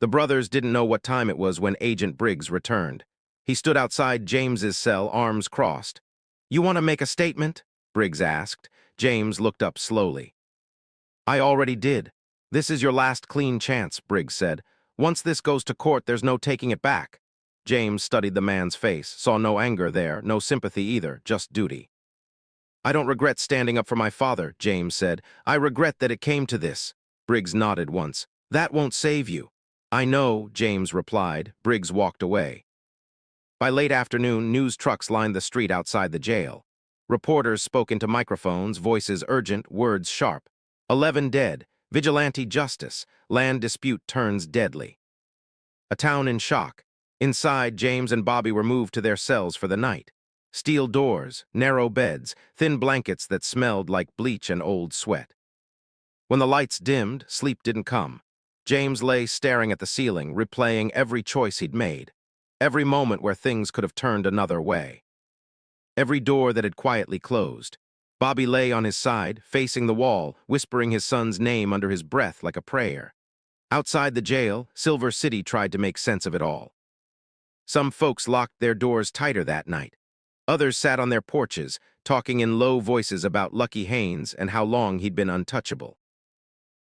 The brothers didn't know what time it was when Agent Briggs returned. He stood outside James's cell, arms crossed. You want to make a statement? Briggs asked. James looked up slowly. I already did. This is your last clean chance, Briggs said. Once this goes to court, there's no taking it back. James studied the man's face, saw no anger there, no sympathy either, just duty. I don't regret standing up for my father, James said. I regret that it came to this. Briggs nodded once. That won't save you. I know, James replied. Briggs walked away. By late afternoon, news trucks lined the street outside the jail. Reporters spoke into microphones, voices urgent, words sharp. 11 dead. Vigilante justice. Land dispute turns deadly. A town in shock. Inside, James and Bobby were moved to their cells for the night. Steel doors, narrow beds, thin blankets that smelled like bleach and old sweat. When the lights dimmed, sleep didn't come. James lay staring at the ceiling, replaying every choice he'd made. Every moment where things could have turned another way. Every door that had quietly closed. Bobby lay on his side, facing the wall, whispering his son's name under his breath like a prayer. Outside the jail, Silver City tried to make sense of it all. Some folks locked their doors tighter that night. Others sat on their porches, talking in low voices about Lucky Haynes and how long he'd been untouchable.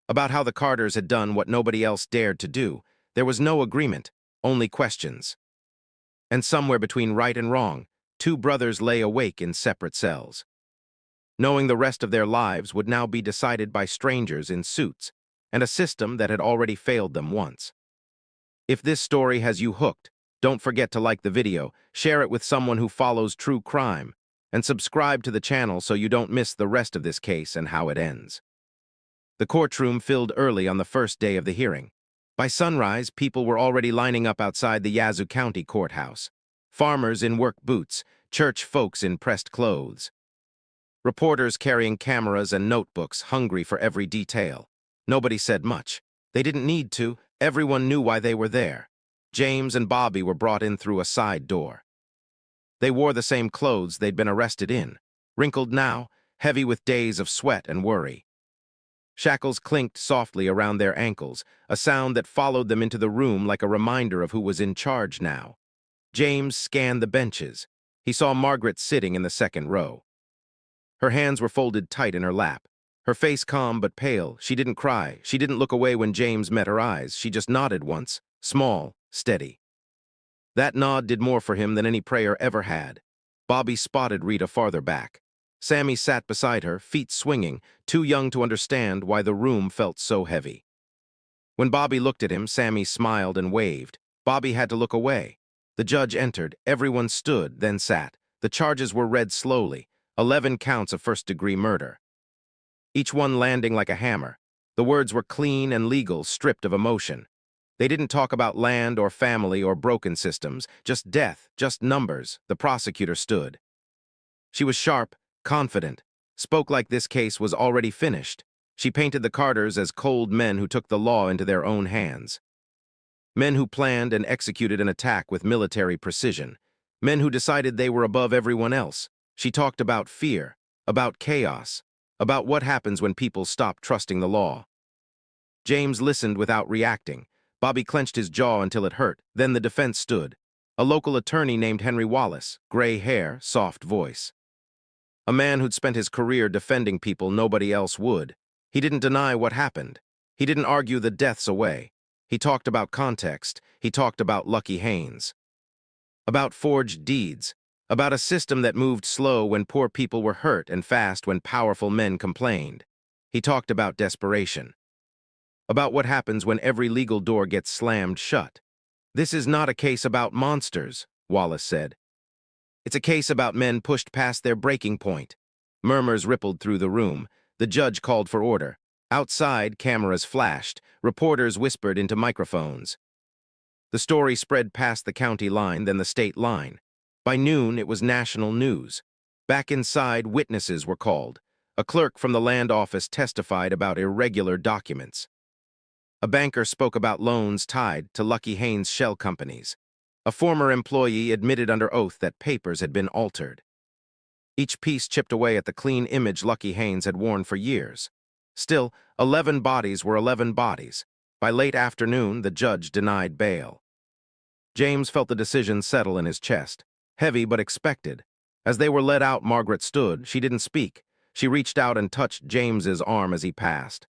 About how the Carters had done what nobody else dared to do. There was no agreement, only questions. And somewhere between right and wrong, 2 brothers lay awake in separate cells, knowing the rest of their lives would now be decided by strangers in suits and a system that had already failed them once. If this story has you hooked, don't forget to like the video, share it with someone who follows true crime, and subscribe to the channel so you don't miss the rest of this case and how it ends. The courtroom filled early on the first day of the hearing. By sunrise, people were already lining up outside the Yazoo County courthouse. Farmers in work boots, church folks in pressed clothes. Reporters carrying cameras and notebooks, hungry for every detail. Nobody said much. They didn't need to. Everyone knew why they were there. James and Bobby were brought in through a side door. They wore the same clothes they'd been arrested in, wrinkled now, heavy with days of sweat and worry. Shackles clinked softly around their ankles, a sound that followed them into the room like a reminder of who was in charge now. James scanned the benches. He saw Margaret sitting in the second row. Her hands were folded tight in her lap. Her face calm but pale. She didn't cry. She didn't look away when James met her eyes. She just nodded once, small, steady. That nod did more for him than any prayer ever had. Bobby spotted Rita farther back. Sammy sat beside her, feet swinging, too young to understand why the room felt so heavy. When Bobby looked at him, Sammy smiled and waved. Bobby had to look away. The judge entered. Everyone stood, then sat. The charges were read slowly. 11 counts of first-degree murder. Each one landing like a hammer. The words were clean and legal, stripped of emotion. They didn't talk about land or family or broken systems, just death, just numbers. The prosecutor stood. She was sharp, confident, spoke like this case was already finished. She painted the Carters as cold men who took the law into their own hands. Men who planned and executed an attack with military precision. Men who decided they were above everyone else. She talked about fear, about chaos, about what happens when people stop trusting the law. James listened without reacting. Bobby clenched his jaw until it hurt. Then the defense stood. A local attorney named Henry Wallace, gray hair, soft voice. A man who'd spent his career defending people nobody else would. He didn't deny what happened. He didn't argue the deaths away. He talked about context. He talked about Lucky Haynes. About forged deeds. About a system that moved slow when poor people were hurt and fast when powerful men complained. He talked about desperation. About what happens when every legal door gets slammed shut. This is not a case about monsters, Wallace said. It's a case about men pushed past their breaking point. Murmurs rippled through the room. The judge called for order. Outside, cameras flashed. Reporters whispered into microphones. The story spread past the county line, then the state line. By noon, it was national news. Back inside, witnesses were called. A clerk from the land office testified about irregular documents. A banker spoke about loans tied to Lucky Haynes shell companies. A former employee admitted under oath that papers had been altered. Each piece chipped away at the clean image Lucky Haynes had worn for years. Still, 11 bodies were 11 bodies. By late afternoon, the judge denied bail. James felt the decision settle in his chest. Heavy but expected. As they were led out, Margaret stood. She didn't speak. She reached out and touched James's arm as he passed.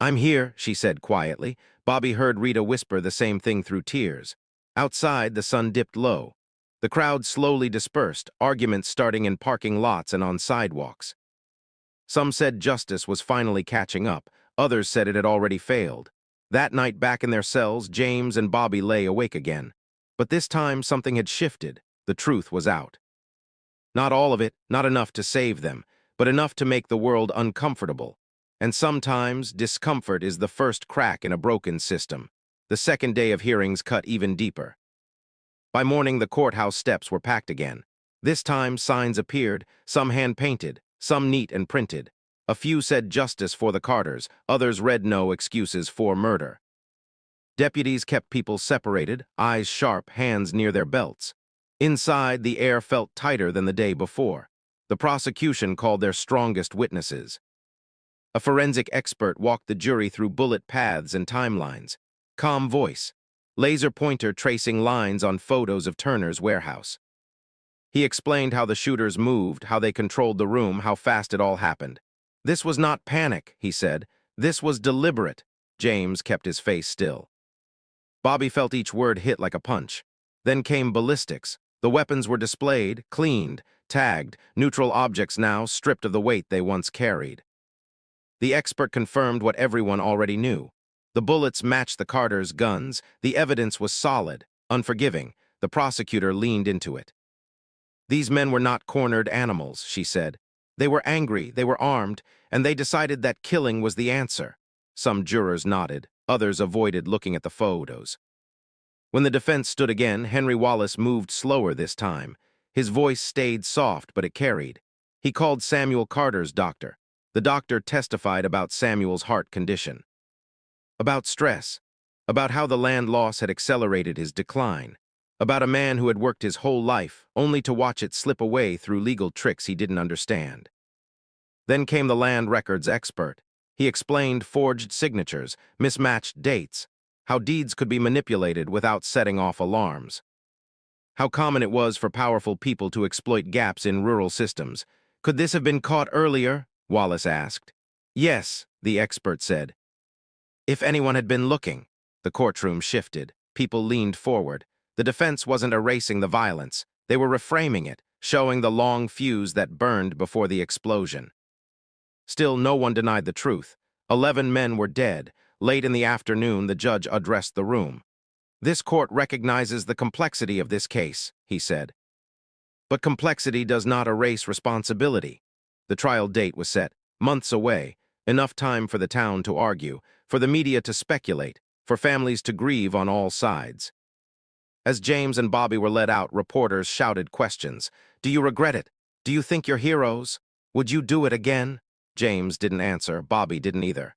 "I'm here," she said quietly. Bobby heard Rita whisper the same thing through tears. Outside, the sun dipped low. The crowd slowly dispersed, arguments starting in parking lots and on sidewalks. Some said justice was finally catching up. Others said it had already failed. That night, back in their cells, James and Bobby lay awake again. But this time, something had shifted. The truth was out. Not all of it, not enough to save them, but enough to make the world uncomfortable. And sometimes, discomfort is the first crack in a broken system. The second day of hearings cut even deeper. By morning, the courthouse steps were packed again. This time, signs appeared, some hand-painted, some neat and printed. A few said justice for the Carters, others read no excuses for murder. Deputies kept people separated, eyes sharp, hands near their belts. Inside, the air felt tighter than the day before. The prosecution called their strongest witnesses. A forensic expert walked the jury through bullet paths and timelines. Calm voice. Laser pointer tracing lines on photos of Turner's warehouse. He explained how the shooters moved, how they controlled the room, how fast it all happened. This was not panic, he said. This was deliberate. James kept his face still. Bobby felt each word hit like a punch. Then came ballistics. The weapons were displayed, cleaned, tagged, neutral objects now stripped of the weight they once carried. The expert confirmed what everyone already knew. The bullets matched the Carters' guns. The evidence was solid, unforgiving. The prosecutor leaned into it. These men were not cornered animals, she said. They were angry, they were armed, and they decided that killing was the answer. Some jurors nodded, others avoided looking at the photos. When the defense stood again, Henry Wallace moved slower this time. His voice stayed soft, but it carried. He called Samuel Carter's doctor. The doctor testified about Samuel's heart condition, about stress, about how the land loss had accelerated his decline, about a man who had worked his whole life only to watch it slip away through legal tricks he didn't understand. Then came the land records expert. He explained forged signatures, mismatched dates, how deeds could be manipulated without setting off alarms, how common it was for powerful people to exploit gaps in rural systems. Could this have been caught earlier? Wallace asked. Yes, the expert said. If anyone had been looking. The courtroom shifted. People leaned forward. The defense wasn't erasing the violence. They were reframing it, showing the long fuse that burned before the explosion. Still, no one denied the truth. 11 men were dead. Late in the afternoon, the judge addressed the room. This court recognizes the complexity of this case, he said. But complexity does not erase responsibility. The trial date was set, months away, enough time for the town to argue, for the media to speculate, for families to grieve on all sides. As James and Bobby were led out, reporters shouted questions. Do you regret it? Do you think you're heroes? Would you do it again? James didn't answer. Bobby didn't either.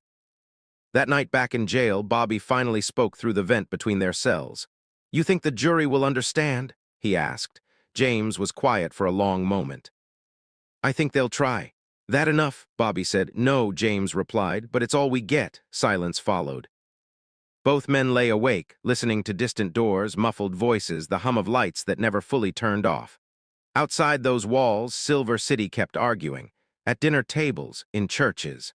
That night back in jail, Bobby finally spoke through the vent between their cells. You think the jury will understand? He asked. James was quiet for a long moment. I think they'll try. That enough? Bobby said. No, James replied, but it's all we get. Silence followed. Both men lay awake, listening to distant doors, muffled voices, the hum of lights that never fully turned off. Outside those walls, Silver City kept arguing. At dinner tables, in churches.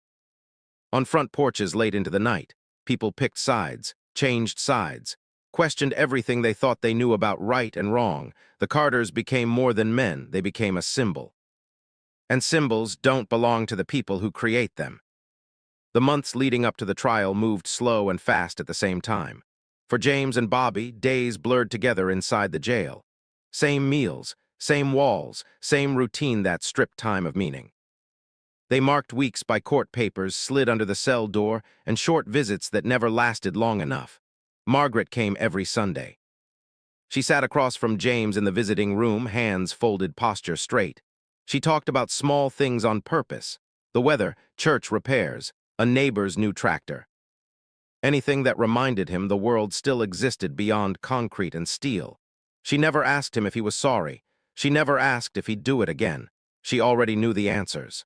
On front porches late into the night, people picked sides, changed sides, questioned everything they thought they knew about right and wrong. The Carters became more than men, they became a symbol. And symbols don't belong to the people who create them. The months leading up to the trial moved slow and fast at the same time. For James and Bobby, days blurred together inside the jail. Same meals, same walls, same routine that stripped time of meaning. They marked weeks by court papers slid under the cell door and short visits that never lasted long enough. Margaret came every Sunday. She sat across from James in the visiting room, hands folded, posture straight. She talked about small things on purpose. The weather, church repairs, a neighbor's new tractor. Anything that reminded him the world still existed beyond concrete and steel. She never asked him if he was sorry. She never asked if he'd do it again. She already knew the answers.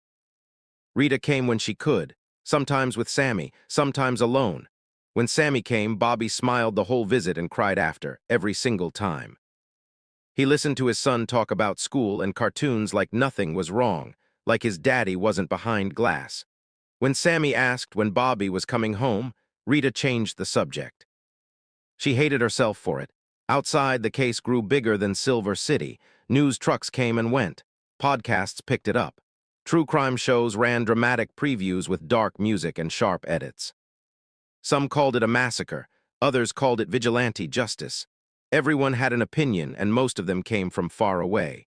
Rita came when she could, sometimes with Sammy, sometimes alone. When Sammy came, Bobby smiled the whole visit and cried after, every single time. He listened to his son talk about school and cartoons like nothing was wrong, like his daddy wasn't behind glass. When Sammy asked when Bobby was coming home, Rita changed the subject. She hated herself for it. Outside, the case grew bigger than Silver City. News trucks came and went. Podcasts picked it up. True crime shows ran dramatic previews with dark music and sharp edits. Some called it a massacre, others called it vigilante justice. Everyone had an opinion, and most of them came from far away.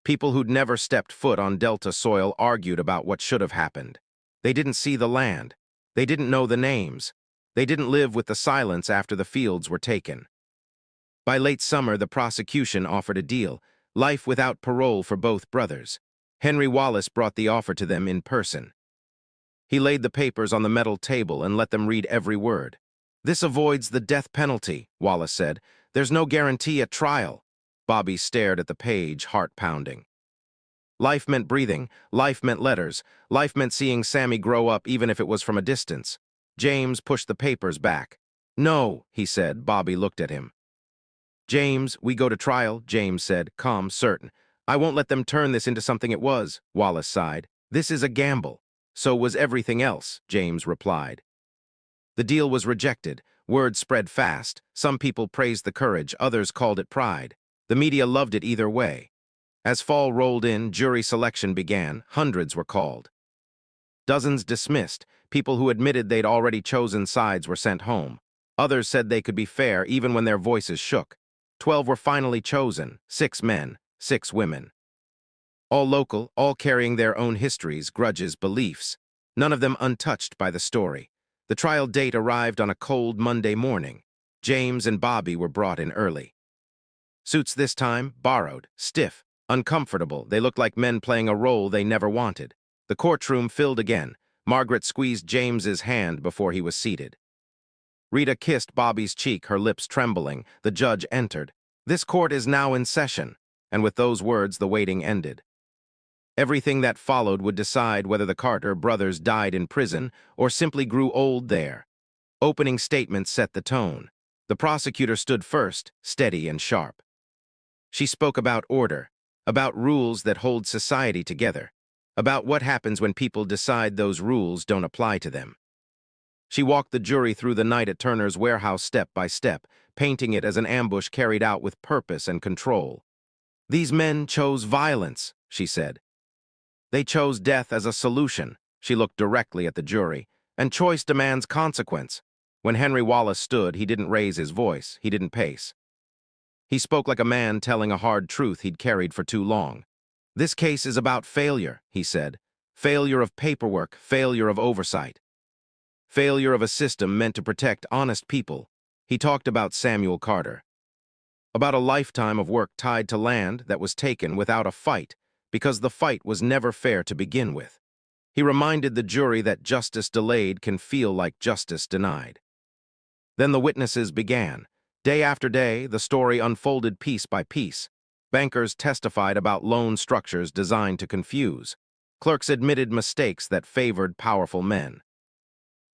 People who'd never stepped foot on Delta soil argued about what should have happened. They didn't see the land. They didn't know the names. They didn't live with the silence after the fields were taken. By late summer, the prosecution offered a deal, life without parole for both brothers. Henry Wallace brought the offer to them in person. He laid the papers on the metal table and let them read every word. This avoids the death penalty, Wallace said. There's no guarantee at trial. Bobby stared at the page, heart pounding. Life meant breathing, life meant letters, life meant seeing Sammy grow up even if it was from a distance. James pushed the papers back. No, he said. Bobby looked at him. James, we go to trial, James said, calm, certain. I won't let them turn this into something it was, Wallace sighed. This is a gamble. So was everything else, James replied. The deal was rejected. Word spread fast. Some people praised the courage, others called it pride. The media loved it either way. As fall rolled in, jury selection began. Hundreds were called. Dozens dismissed. People who admitted they'd already chosen sides were sent home. Others said they could be fair even when their voices shook. 12 were finally chosen, 6 men, 6 women. All local, all carrying their own histories, grudges, beliefs. None of them untouched by the story. The trial date arrived on a cold Monday morning. James and Bobby were brought in early. Suits this time, borrowed, stiff, uncomfortable. They looked like men playing a role they never wanted. The courtroom filled again. Margaret squeezed James's hand before he was seated. Rita kissed Bobby's cheek, her lips trembling. The judge entered. This court is now in session. And with those words, the waiting ended. Everything that followed would decide whether the Carter brothers died in prison or simply grew old there. Opening statements set the tone. The prosecutor stood first, steady and sharp. She spoke about order, about rules that hold society together, about what happens when people decide those rules don't apply to them. She walked the jury through the night at Turner's warehouse step by step, painting it as an ambush carried out with purpose and control. These men chose violence, she said. They chose death as a solution. She looked directly at the jury, and choice demands consequence. When Henry Wallace stood, he didn't raise his voice, he didn't pace. He spoke like a man telling a hard truth he'd carried for too long. This case is about failure, he said. Failure of paperwork, failure of oversight. Failure of a system meant to protect honest people. He talked about Samuel Carter. About a lifetime of work tied to land that was taken without a fight, because the fight was never fair to begin with. He reminded the jury that justice delayed can feel like justice denied. Then the witnesses began. Day after day, the story unfolded piece by piece. Bankers testified about loan structures designed to confuse. Clerks admitted mistakes that favored powerful men.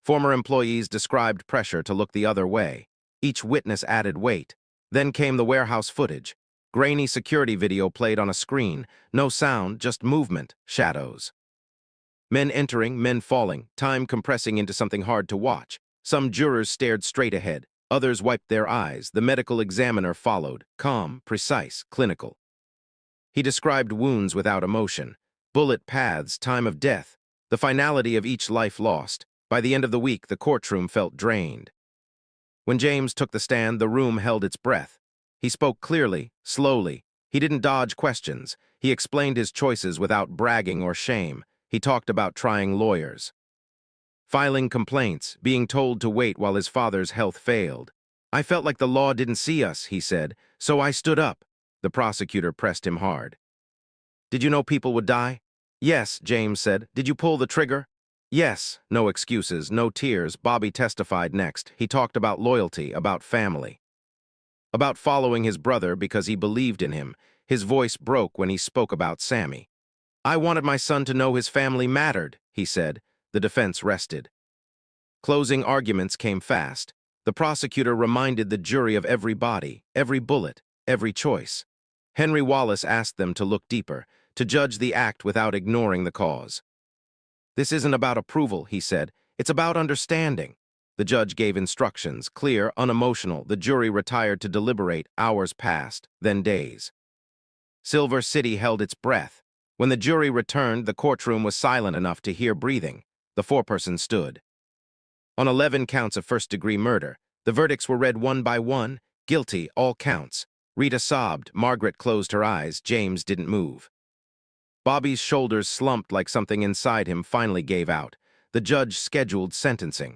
Former employees described pressure to look the other way. Each witness added weight. Then came the warehouse footage. Grainy security video played on a screen. No sound, just movement, shadows. Men entering, men falling, time compressing into something hard to watch. Some jurors stared straight ahead. Others wiped their eyes. The medical examiner followed, calm, precise, clinical. He described wounds without emotion, bullet paths, time of death, the finality of each life lost. By the end of the week, the courtroom felt drained. When James took the stand, the room held its breath. He spoke clearly, slowly. He didn't dodge questions. He explained his choices without bragging or shame. He talked about trying lawyers, filing complaints, being told to wait while his father's health failed. I felt like the law didn't see us, he said, so I stood up. The prosecutor pressed him hard. Did you know people would die? Yes, James said. Did you pull the trigger? Yes. No excuses, no tears. Bobby testified next. He talked about loyalty, about family, about following his brother because he believed in him. His voice broke when he spoke about Sammy. I wanted my son to know his family mattered, he said. The defense rested. Closing arguments came fast. The prosecutor reminded the jury of every body, every bullet, every choice. Henry Wallace asked them to look deeper, to judge the act without ignoring the cause. This isn't about approval, he said. It's about understanding. The judge gave instructions, clear, unemotional. The jury retired to deliberate. Hours passed, then days. Silver City held its breath. When the jury returned, the courtroom was silent enough to hear breathing. The foreperson stood. On 11 counts of first-degree murder, the verdicts were read one by one. Guilty, all counts. Rita sobbed. Margaret closed her eyes. James didn't move. Bobby's shoulders slumped like something inside him finally gave out. The judge scheduled sentencing.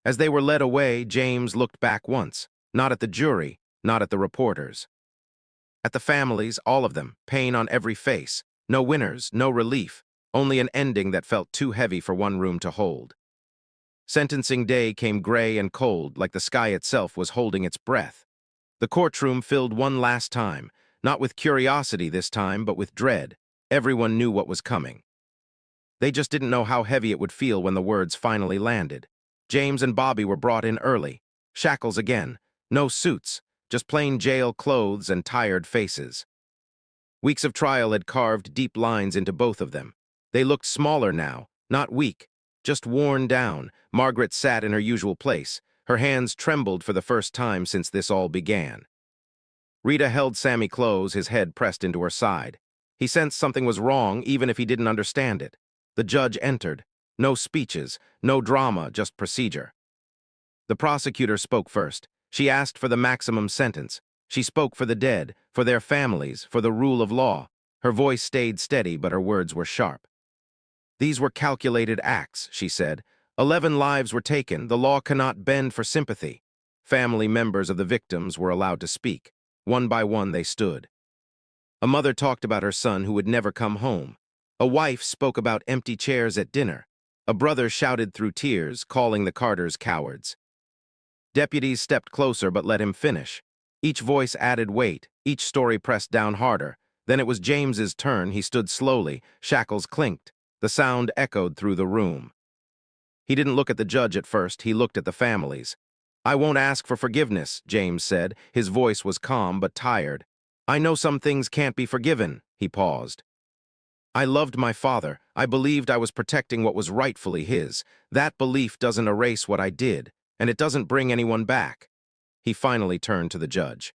As they were led away, James looked back once. Not at the jury, not at the reporters. At the families, all of them, pain on every face. No winners, no relief. Only an ending that felt too heavy for one room to hold. Sentencing day came gray and cold, like the sky itself was holding its breath. The courtroom filled one last time, not with curiosity this time, but with dread. Everyone knew what was coming. They just didn't know how heavy it would feel when the words finally landed. James and Bobby were brought in early. Shackles again. No suits, just plain jail clothes and tired faces. Weeks of trial had carved deep lines into both of them. They looked smaller now, not weak, just worn down. Margaret sat in her usual place. Her hands trembled for the first time since this all began. Rita held Sammy close, his head pressed into her side. He sensed something was wrong, even if he didn't understand it. The judge entered. No speeches, no drama, just procedure. The prosecutor spoke first. She asked for the maximum sentence. She spoke for the dead, for their families, for the rule of law. Her voice stayed steady, but her words were sharp. These were calculated acts, she said. 11 lives were taken. The law cannot bend for sympathy. Family members of the victims were allowed to speak. One by one they stood. A mother talked about her son who would never come home. A wife spoke about empty chairs at dinner. A brother shouted through tears, calling the Carters cowards. Deputies stepped closer but let him finish. Each voice added weight, each story pressed down harder. Then it was James's turn. He stood slowly, shackles clinked. The sound echoed through the room. He didn't look at the judge at first, he looked at the families. "I won't ask for forgiveness," James said. His voice was calm but tired. "I know some things can't be forgiven," he paused. "I loved my father. I believed I was protecting what was rightfully his. That belief doesn't erase what I did, and it doesn't bring anyone back." He finally turned to the judge.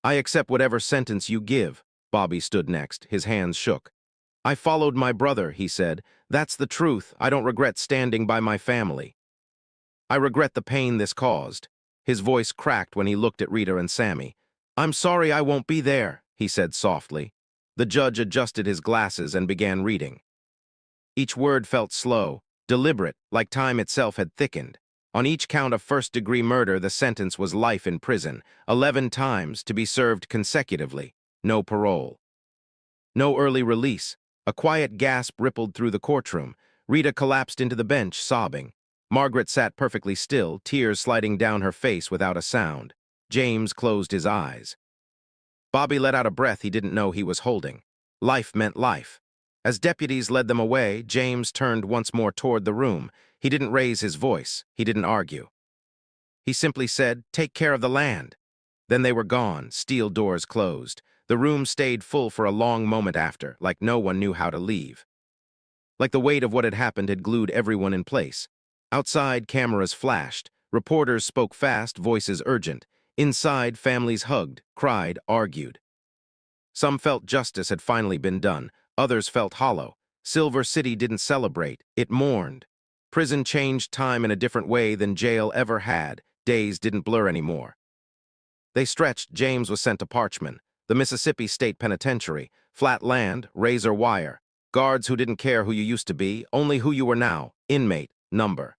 "I accept whatever sentence you give." Bobby stood next. His hands shook. "I followed my brother," he said. "That's the truth. I don't regret standing by my family. I regret the pain this caused." His voice cracked when he looked at Rita and Sammy. "I'm sorry I won't be there," he said softly. The judge adjusted his glasses and began reading. Each word felt slow, deliberate, like time itself had thickened. On each count of first-degree murder, the sentence was life in prison, 11 times to be served consecutively, no parole. No early release. A quiet gasp rippled through the courtroom. Rita collapsed into the bench, sobbing. Margaret sat perfectly still, tears sliding down her face without a sound. James closed his eyes. Bobby let out a breath he didn't know he was holding. Life meant life. As deputies led them away, James turned once more toward the room. He didn't raise his voice. He didn't argue. He simply said, "Take care of the land." Then they were gone, steel doors closed. The room stayed full for a long moment after, like no one knew how to leave. Like the weight of what had happened had glued everyone in place. Outside, cameras flashed. Reporters spoke fast, voices urgent. Inside, families hugged, cried, argued. Some felt justice had finally been done. Others felt hollow. Silver City didn't celebrate. It mourned. Prison changed time in a different way than jail ever had. Days didn't blur anymore. They stretched. James was sent to Parchman, the Mississippi State Penitentiary. Flat land, razor wire. Guards who didn't care who you used to be, only who you were now. Inmate, number.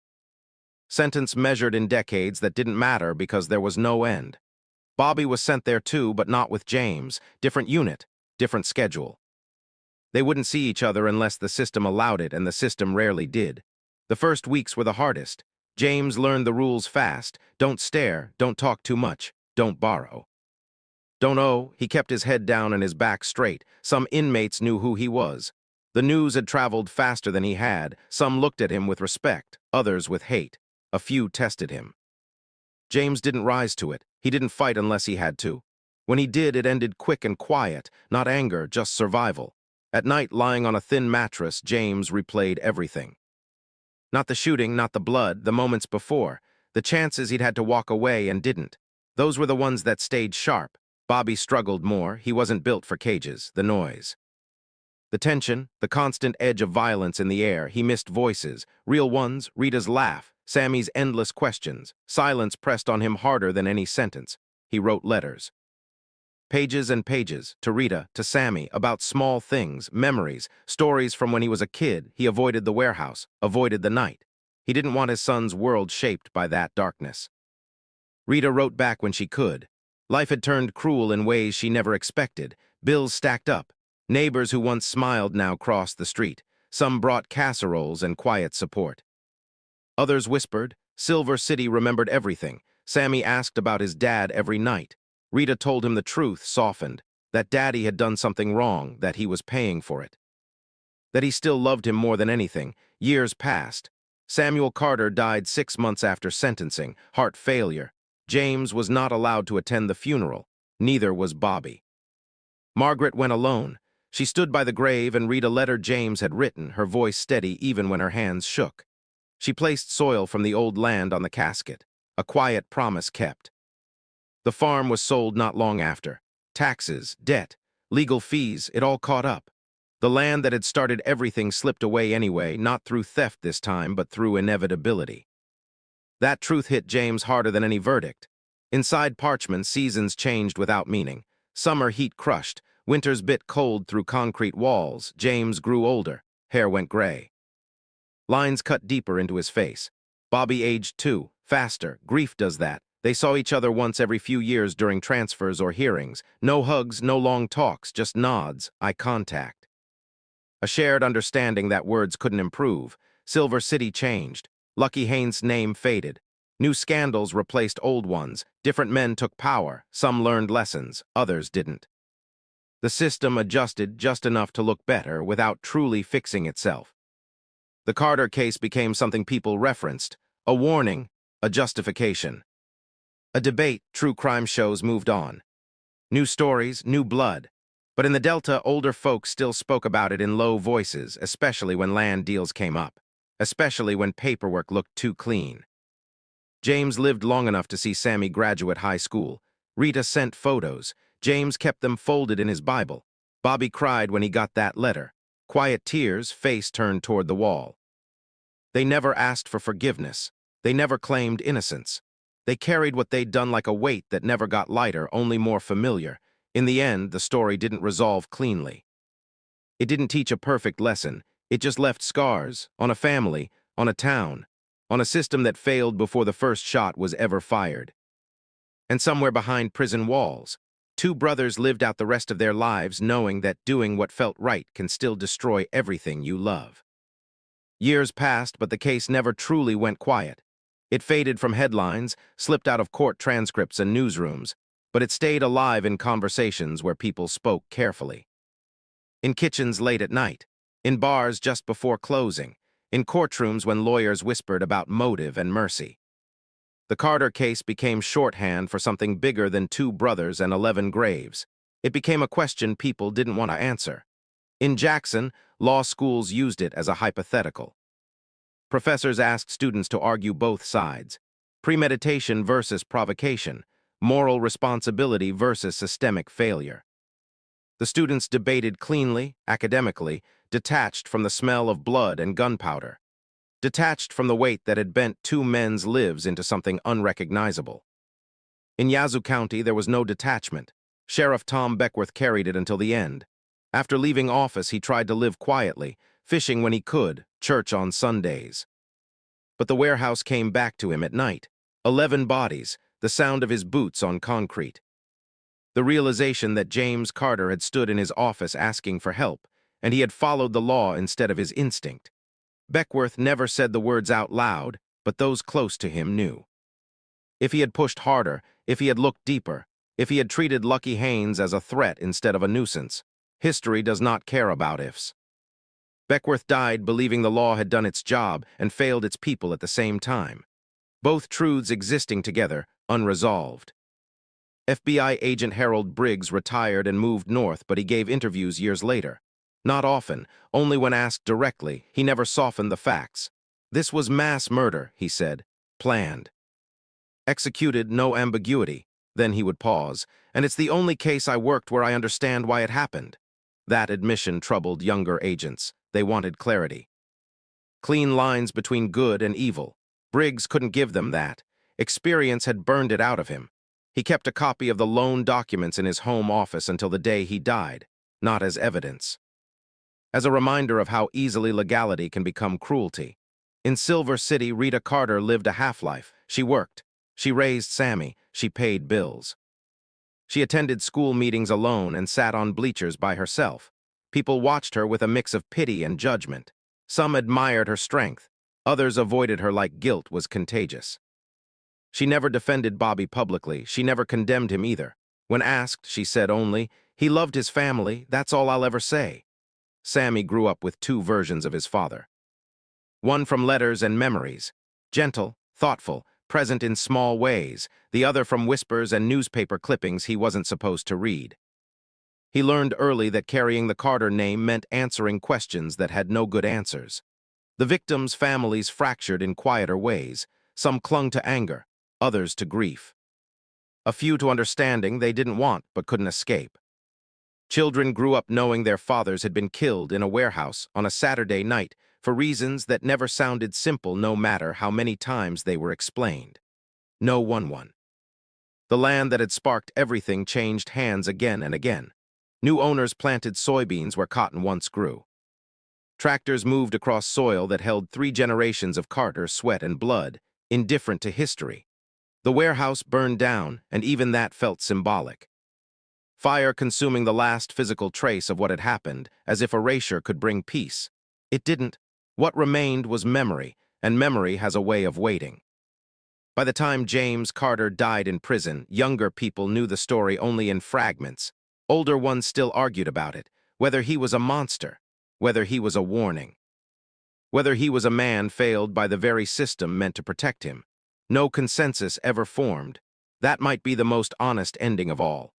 Sentence measured in decades that didn't matter because there was no end. Bobby was sent there too, but not with James. Different unit, different schedule. They wouldn't see each other unless the system allowed it, and the system rarely did. The first weeks were the hardest. James learned the rules fast. Don't stare, don't talk too much, don't borrow. Don't owe. He kept his head down and his back straight. Some inmates knew who he was. The news had traveled faster than he had. Some looked at him with respect, others with hate. A few tested him. James didn't rise to it. He didn't fight unless he had to. When he did, it ended quick and quiet, not anger, just survival. At night, lying on a thin mattress, James replayed everything. Not the shooting, not the blood, the moments before. The chances he'd had to walk away and didn't. Those were the ones that stayed sharp. Bobby struggled more. He wasn't built for cages, the noise. The tension, the constant edge of violence in the air. He missed voices, real ones, Rita's laugh, Sammy's endless questions. Silence pressed on him harder than any sentence. He wrote letters. Pages and pages, to Rita, to Sammy, about small things, memories, stories from when he was a kid. He avoided the warehouse, avoided the night. He didn't want his son's world shaped by that darkness. Rita wrote back when she could. Life had turned cruel in ways she never expected. Bills stacked up. Neighbors who once smiled now crossed the street. Some brought casseroles and quiet support. Others whispered. Silver City remembered everything. Sammy asked about his dad every night. Rita told him the truth, softened. That Daddy had done something wrong, that he was paying for it. That he still loved him more than anything. Years passed. Samuel Carter died 6 months after sentencing, heart failure. James was not allowed to attend the funeral. Neither was Bobby. Margaret went alone. She stood by the grave and read a letter James had written, her voice steady even when her hands shook. She placed soil from the old land on the casket, a quiet promise kept. The farm was sold not long after. Taxes, debt, legal fees, it all caught up. The land that had started everything slipped away anyway, not through theft this time, but through inevitability. That truth hit James harder than any verdict. Inside Parchment, seasons changed without meaning. Summer heat crushed, winters bit cold through concrete walls. James grew older, hair went gray. Lines cut deeper into his face. Bobby aged too, faster. Grief does that. They saw each other once every few years during transfers or hearings. No hugs, no long talks, just nods, eye contact. A shared understanding that words couldn't improve. Silver City changed. Lucky Haynes' name faded. New scandals replaced old ones. Different men took power. Some learned lessons, others didn't. The system adjusted just enough to look better without truly fixing itself. The Carter case became something people referenced, a warning, a justification. A debate, true crime shows moved on. New stories, new blood. But in the Delta, older folks still spoke about it in low voices, especially when land deals came up, especially when paperwork looked too clean. James lived long enough to see Sammy graduate high school. Rita sent photos. James kept them folded in his Bible. Bobby cried when he got that letter. Quiet tears, face turned toward the wall. They never asked for forgiveness. They never claimed innocence. They carried what they'd done like a weight that never got lighter, only more familiar. In the end, the story didn't resolve cleanly. It didn't teach a perfect lesson. It just left scars on a family, on a town, on a system that failed before the first shot was ever fired. And somewhere behind prison walls, two brothers lived out the rest of their lives knowing that doing what felt right can still destroy everything you love. Years passed, but the case never truly went quiet. It faded from headlines, slipped out of court transcripts and newsrooms, but it stayed alive in conversations where people spoke carefully. In kitchens late at night, in bars just before closing, in courtrooms when lawyers whispered about motive and mercy. The Carter case became shorthand for something bigger than two brothers and 11 graves. It became a question people didn't want to answer. In Jackson, law schools used it as a hypothetical. Professors asked students to argue both sides. Premeditation versus provocation. Moral responsibility versus systemic failure. The students debated cleanly, academically, detached from the smell of blood and gunpowder. Detached from the weight that had bent two men's lives into something unrecognizable. In Yazoo County, there was no detachment. Sheriff Tom Beckworth carried it until the end. After leaving office, he tried to live quietly, fishing when he could, church on Sundays. But the warehouse came back to him at night. 11 bodies, the sound of his boots on concrete. The realization that James Carter had stood in his office asking for help, and he had followed the law instead of his instinct. Beckworth never said the words out loud, but those close to him knew. If he had pushed harder, if he had looked deeper, if he had treated Lucky Haynes as a threat instead of a nuisance, history does not care about ifs. Beckworth died believing the law had done its job and failed its people at the same time. Both truths existing together, unresolved. FBI agent Harold Briggs retired and moved north, but he gave interviews years later. Not often, only when asked directly. He never softened the facts. This was mass murder, he said, planned. Executed, no ambiguity. Then he would pause, and it's the only case I worked where I understand why it happened. That admission troubled younger agents. They wanted clarity. Clean lines between good and evil. Briggs couldn't give them that. Experience had burned it out of him. He kept a copy of the loan documents in his home office until the day he died, not as evidence. As a reminder of how easily legality can become cruelty. In Silver City, Rita Carter lived a half-life. She worked. She raised Sammy. She paid bills. She attended school meetings alone and sat on bleachers by herself. People watched her with a mix of pity and judgment. Some admired her strength. Others avoided her like guilt was contagious. She never defended Bobby publicly. She never condemned him either. When asked, she said only, "He loved his family, that's all I'll ever say." Sammy grew up with two versions of his father. One from letters and memories, gentle, thoughtful, present in small ways, the other from whispers and newspaper clippings he wasn't supposed to read. He learned early that carrying the Carter name meant answering questions that had no good answers. The victims' families fractured in quieter ways. Some clung to anger, others to grief. A few to understanding they didn't want but couldn't escape. Children grew up knowing their fathers had been killed in a warehouse on a Saturday night for reasons that never sounded simple no matter how many times they were explained. No one. The land that had sparked everything changed hands again and again. New owners planted soybeans where cotton once grew. Tractors moved across soil that held 3 generations of Carter sweat and blood, indifferent to history. The warehouse burned down, and even that felt symbolic. Fire consuming the last physical trace of what had happened, as if erasure could bring peace. It didn't. What remained was memory, and memory has a way of waiting. By the time James Carter died in prison, younger people knew the story only in fragments. Older ones still argued about it, whether he was a monster, whether he was a warning, whether he was a man failed by the very system meant to protect him. No consensus ever formed. That might be the most honest ending of all.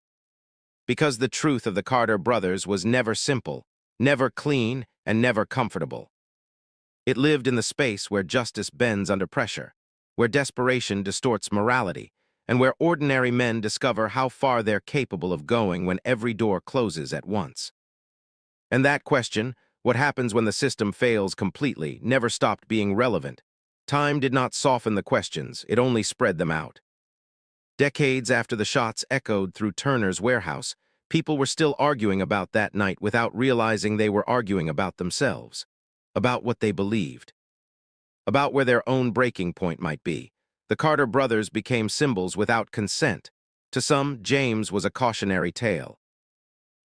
Because the truth of the Carter brothers was never simple, never clean, and never comfortable. It lived in the space where justice bends under pressure, where desperation distorts morality, and where ordinary men discover how far they're capable of going when every door closes at once. And that question, what happens when the system fails completely, never stopped being relevant. Time did not soften the questions, it only spread them out. Decades after the shots echoed through Turner's warehouse, people were still arguing about that night without realizing they were arguing about themselves, about what they believed, about where their own breaking point might be. The Carter brothers became symbols without consent. To some, James was a cautionary tale.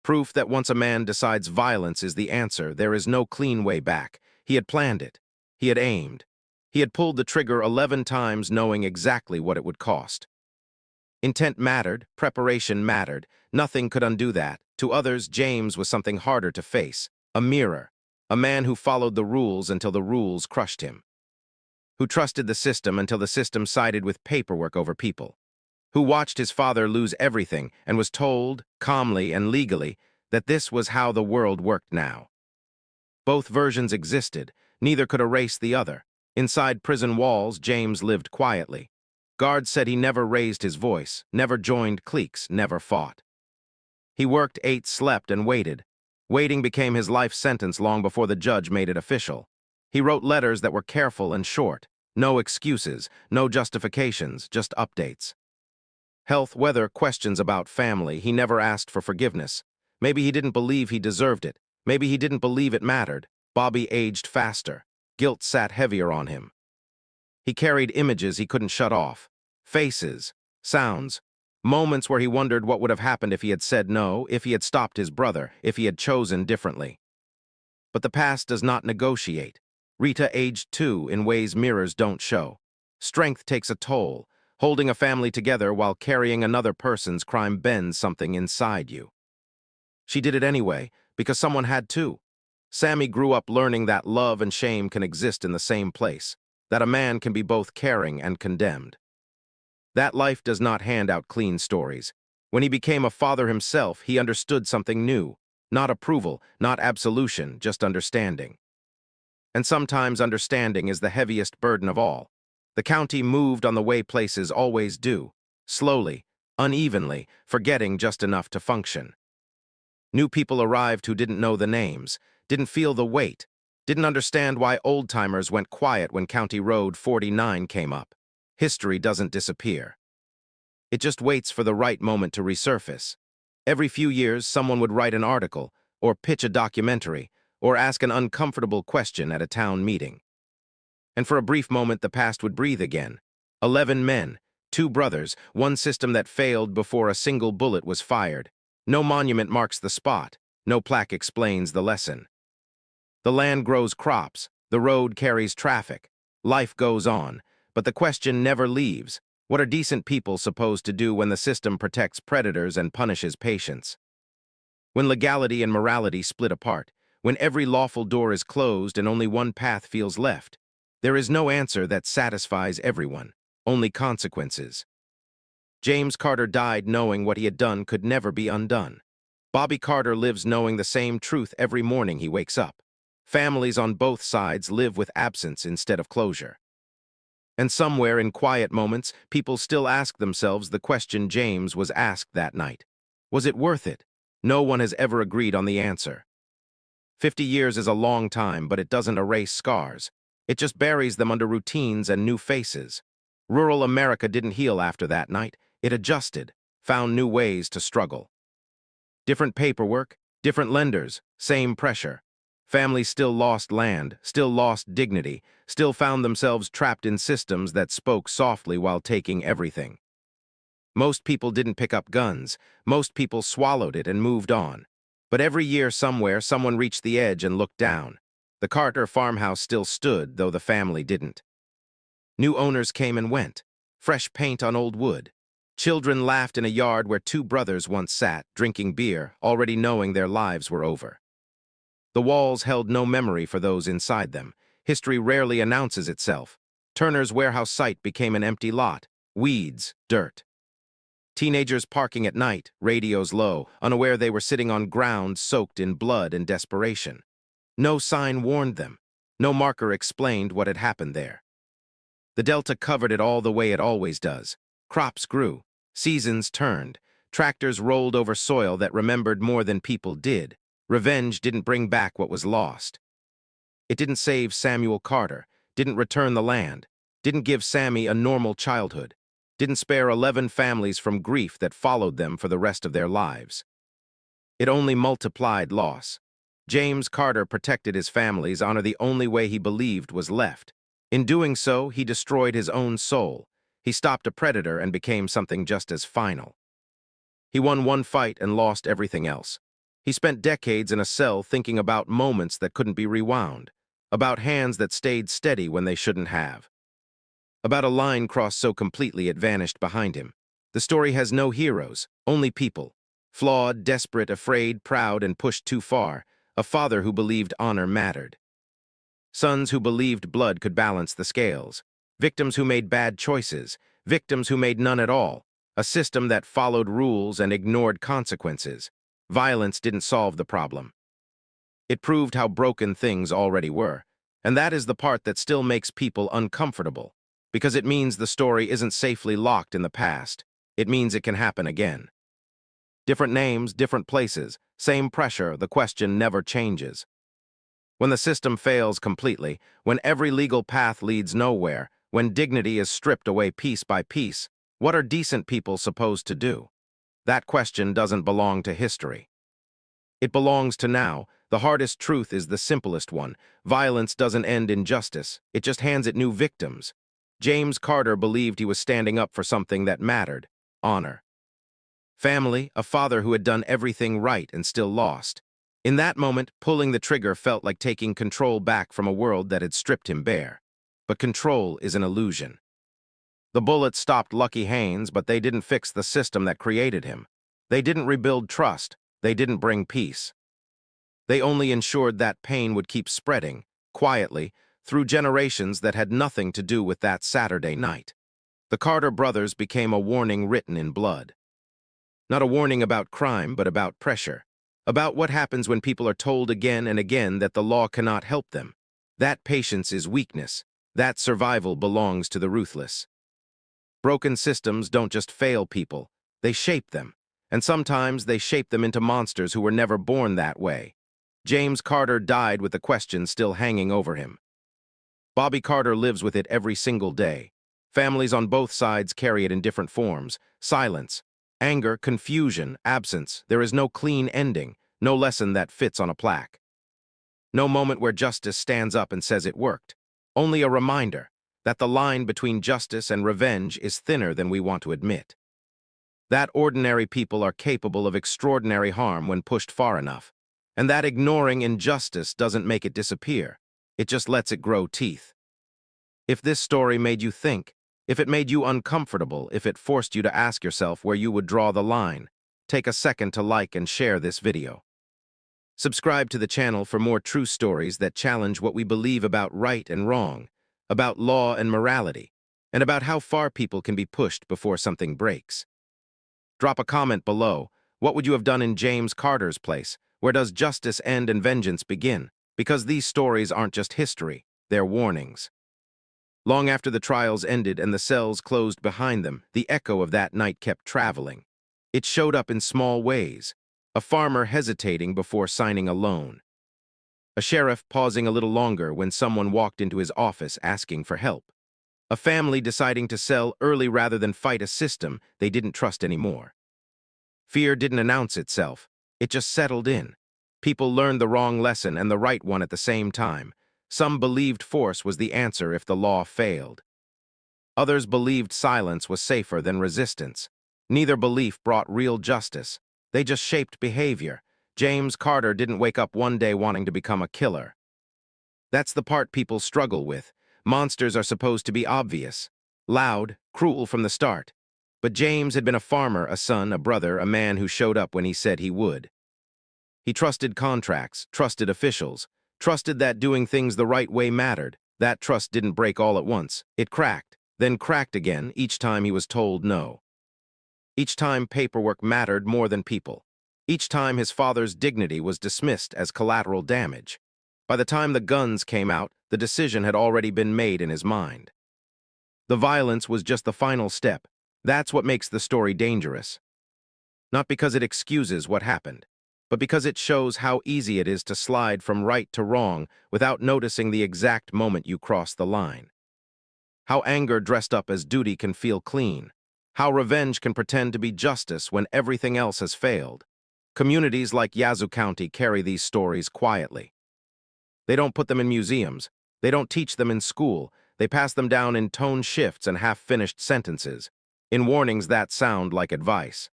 Proof that once a man decides violence is the answer, there is no clean way back. He had planned it. He had aimed. He had pulled the trigger 11 times knowing exactly what it would cost. Intent mattered, preparation mattered. Nothing could undo that. To others, James was something harder to face. A mirror. A man who followed the rules until the rules crushed him. Who trusted the system until the system sided with paperwork over people. Who watched his father lose everything and was told, calmly and legally, that this was how the world worked now. Both versions existed. Neither could erase the other. Inside prison walls, James lived quietly. Guards said he never raised his voice, never joined cliques, never fought. He worked, ate, slept, and waited. Waiting became his life sentence long before the judge made it official. He wrote letters that were careful and short. No excuses, no justifications, just updates. Health, weather, questions about family. He never asked for forgiveness. Maybe he didn't believe he deserved it. Maybe he didn't believe it mattered. Bobby aged faster. Guilt sat heavier on him. He carried images he couldn't shut off. Faces, sounds, moments where he wondered what would have happened if he had said no, if he had stopped his brother, if he had chosen differently. But the past does not negotiate. Rita aged too in ways mirrors don't show. Strength takes a toll. Holding a family together while carrying another person's crime bends something inside you. She did it anyway, because someone had to. Sammy grew up learning that love and shame can exist in the same place, that a man can be both caring and condemned. That life does not hand out clean stories. When he became a father himself, he understood something new. Not approval, not absolution, just understanding. And sometimes understanding is the heaviest burden of all. The county moved on the way places always do, slowly, unevenly, forgetting just enough to function. New people arrived who didn't know the names, didn't feel the weight, didn't understand why old-timers went quiet when County Road 49 came up. History doesn't disappear. It just waits for the right moment to resurface. Every few years, someone would write an article, or pitch a documentary, or ask an uncomfortable question at a town meeting. And for a brief moment, the past would breathe again. 11 men, 2 brothers, one system that failed before a single bullet was fired. No monument marks the spot. No plaque explains the lesson. The land grows crops. The road carries traffic. Life goes on. But the question never leaves. What are decent people supposed to do when the system protects predators and punishes patients? When legality and morality split apart, when every lawful door is closed and only one path feels left, there is no answer that satisfies everyone, only consequences. James Carter died knowing what he had done could never be undone. Bobby Carter lives knowing the same truth every morning he wakes up. Families on both sides live with absence instead of closure. And somewhere in quiet moments, people still ask themselves the question James was asked that night. Was it worth it? No one has ever agreed on the answer. 50 years is a long time, but it doesn't erase scars. It just buries them under routines and new faces. Rural America didn't heal after that night. It adjusted, found new ways to struggle. Different paperwork, different lenders, same pressure. Families still lost land, still lost dignity, still found themselves trapped in systems that spoke softly while taking everything. Most people didn't pick up guns. Most people swallowed it and moved on. But every year somewhere, someone reached the edge and looked down. The Carter farmhouse still stood, though the family didn't. New owners came and went. Fresh paint on old wood. Children laughed in a yard where two brothers once sat, drinking beer, already knowing their lives were over. The walls held no memory for those inside them. History rarely announces itself. Turner's warehouse site became an empty lot. Weeds, dirt. Teenagers parking at night, radios low, unaware they were sitting on ground soaked in blood and desperation. No sign warned them. No marker explained what had happened there. The Delta covered it all the way it always does. Crops grew. Seasons turned. Tractors rolled over soil that remembered more than people did. Revenge didn't bring back what was lost. It didn't save Samuel Carter, didn't return the land, didn't give Sammy a normal childhood, didn't spare 11 families from grief that followed them for the rest of their lives. It only multiplied loss. James Carter protected his family's honor the only way he believed was left. In doing so, he destroyed his own soul. He stopped a predator and became something just as final. He won one fight and lost everything else. He spent decades in a cell thinking about moments that couldn't be rewound, about hands that stayed steady when they shouldn't have, about a line crossed so completely it vanished behind him. The story has no heroes, only people. Flawed, desperate, afraid, proud, and pushed too far. A father who believed honor mattered. Sons who believed blood could balance the scales. Victims who made bad choices. Victims who made none at all. A system that followed rules and ignored consequences. Violence didn't solve the problem. It proved how broken things already were. And that is the part that still makes people uncomfortable. Because it means the story isn't safely locked in the past. It means it can happen again. Different names, different places, same pressure, the question never changes. When the system fails completely, when every legal path leads nowhere, when dignity is stripped away piece by piece, what are decent people supposed to do? That question doesn't belong to history. It belongs to now. The hardest truth is the simplest one. Violence doesn't end in justice. It just hands it new victims. James Carter believed he was standing up for something that mattered: honor. Family, a father who had done everything right and still lost. In that moment, pulling the trigger felt like taking control back from a world that had stripped him bare. But control is an illusion. The bullets stopped Lucky Haynes, but they didn't fix the system that created him. They didn't rebuild trust. They didn't bring peace. They only ensured that pain would keep spreading, quietly, through generations that had nothing to do with that Saturday night. The Carter brothers became a warning written in blood. Not a warning about crime, but about pressure. About what happens when people are told again and again that the law cannot help them. That patience is weakness. That survival belongs to the ruthless. Broken systems don't just fail people, they shape them. And sometimes they shape them into monsters who were never born that way. James Carter died with the question still hanging over him. Bobby Carter lives with it every single day. Families on both sides carry it in different forms. Silence, anger, confusion, absence. There is no clean ending, no lesson that fits on a plaque. No moment where justice stands up and says it worked. Only a reminder that the line between justice and revenge is thinner than we want to admit. That ordinary people are capable of extraordinary harm when pushed far enough. And that ignoring injustice doesn't make it disappear. It just lets it grow teeth. If this story made you think, if it made you uncomfortable, if it forced you to ask yourself where you would draw the line, take a second to like and share this video. Subscribe to the channel for more true stories that challenge what we believe about right and wrong, about law and morality, and about how far people can be pushed before something breaks. Drop a comment below. What would you have done in James Carter's place? Where does justice end and vengeance begin? Because these stories aren't just history, they're warnings. Long after the trials ended and the cells closed behind them, the echo of that night kept traveling. It showed up in small ways. A farmer hesitating before signing a loan. A sheriff pausing a little longer when someone walked into his office asking for help. A family deciding to sell early rather than fight a system they didn't trust anymore. Fear didn't announce itself. It just settled in. People learned the wrong lesson and the right one at the same time. Some believed force was the answer if the law failed. Others believed silence was safer than resistance. Neither belief brought real justice. They just shaped behavior. James Carter didn't wake up one day wanting to become a killer. That's the part people struggle with. Monsters are supposed to be obvious, loud, cruel from the start. But James had been a farmer, a son, a brother, a man who showed up when he said he would. He trusted contracts, trusted officials, trusted that doing things the right way mattered. That trust didn't break all at once. It cracked, then cracked again each time he was told no. Each time paperwork mattered more than people. Each time his father's dignity was dismissed as collateral damage. By the time the guns came out, the decision had already been made in his mind. The violence was just the final step. That's what makes the story dangerous. Not because it excuses what happened, but because it shows how easy it is to slide from right to wrong without noticing the exact moment you cross the line. How anger dressed up as duty can feel clean. How revenge can pretend to be justice when everything else has failed. Communities like Yazoo County carry these stories quietly. They don't put them in museums. They don't teach them in school. They pass them down in tone shifts and half-finished sentences, in warnings that sound like advice.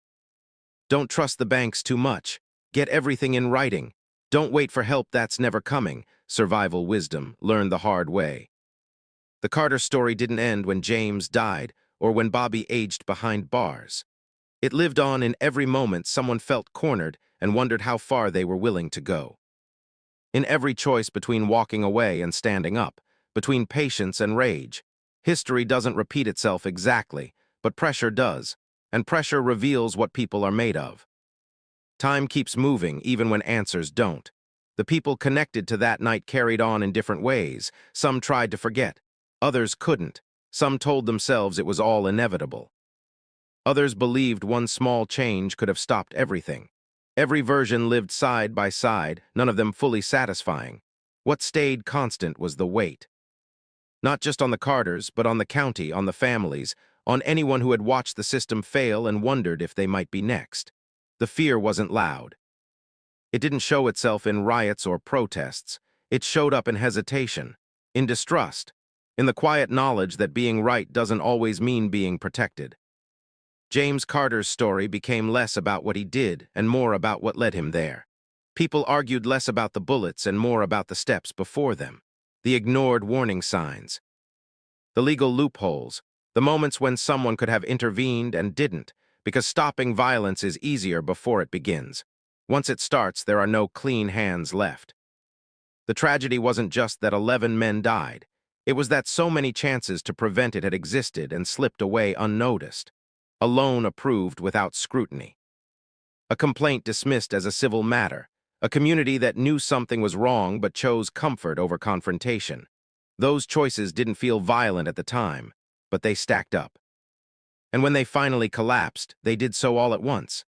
Don't trust the banks too much. Get everything in writing. Don't wait for help that's never coming. Survival wisdom, learned the hard way. The Carter story didn't end when James died or when Bobby aged behind bars. It lived on in every moment someone felt cornered and wondered how far they were willing to go. In every choice between walking away and standing up, between patience and rage. History doesn't repeat itself exactly, but pressure does, and pressure reveals what people are made of. Time keeps moving even when answers don't. The people connected to that night carried on in different ways. Some tried to forget. Others couldn't. Some told themselves it was all inevitable. Others believed one small change could have stopped everything. Every version lived side by side, none of them fully satisfying. What stayed constant was the weight. Not just on the Carters, but on the county, on the families, on anyone who had watched the system fail and wondered if they might be next. The fear wasn't loud. It didn't show itself in riots or protests. It showed up in hesitation, in distrust, in the quiet knowledge that being right doesn't always mean being protected. James Carter's story became less about what he did and more about what led him there. People argued less about the bullets and more about the steps before them, the ignored warning signs, the legal loopholes, the moments when someone could have intervened and didn't, because stopping violence is easier before it begins. Once it starts, there are no clean hands left. The tragedy wasn't just that 11 men died. It was that so many chances to prevent it had existed and slipped away unnoticed. A loan approved without scrutiny. A complaint dismissed as a civil matter. A community that knew something was wrong but chose comfort over confrontation. Those choices didn't feel violent at the time, but they stacked up. And when they finally collapsed, they did so all at once.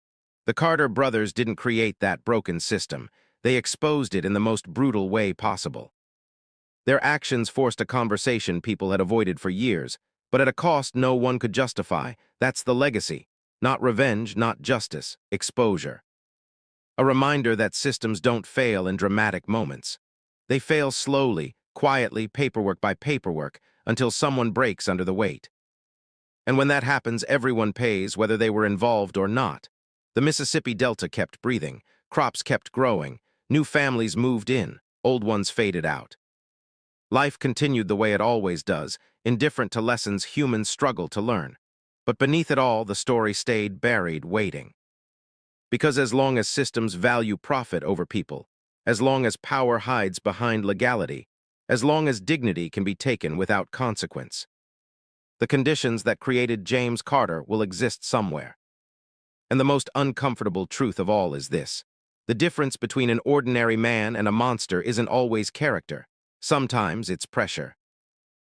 The Carter brothers didn't create that broken system. They exposed it in the most brutal way possible. Their actions forced a conversation people had avoided for years, but at a cost no one could justify. That's the legacy. Not revenge, not justice, exposure. A reminder that systems don't fail in dramatic moments. They fail slowly, quietly, paperwork by paperwork, until someone breaks under the weight. And when that happens, everyone pays, whether they were involved or not. The Mississippi Delta kept breathing, crops kept growing, new families moved in, old ones faded out. Life continued the way it always does, indifferent to lessons humans struggle to learn. But beneath it all, the story stayed buried, waiting. Because as long as systems value profit over people, as long as power hides behind legality, as long as dignity can be taken without consequence, the conditions that created James Carter will exist somewhere. And the most uncomfortable truth of all is this: the difference between an ordinary man and a monster isn't always character. Sometimes it's pressure.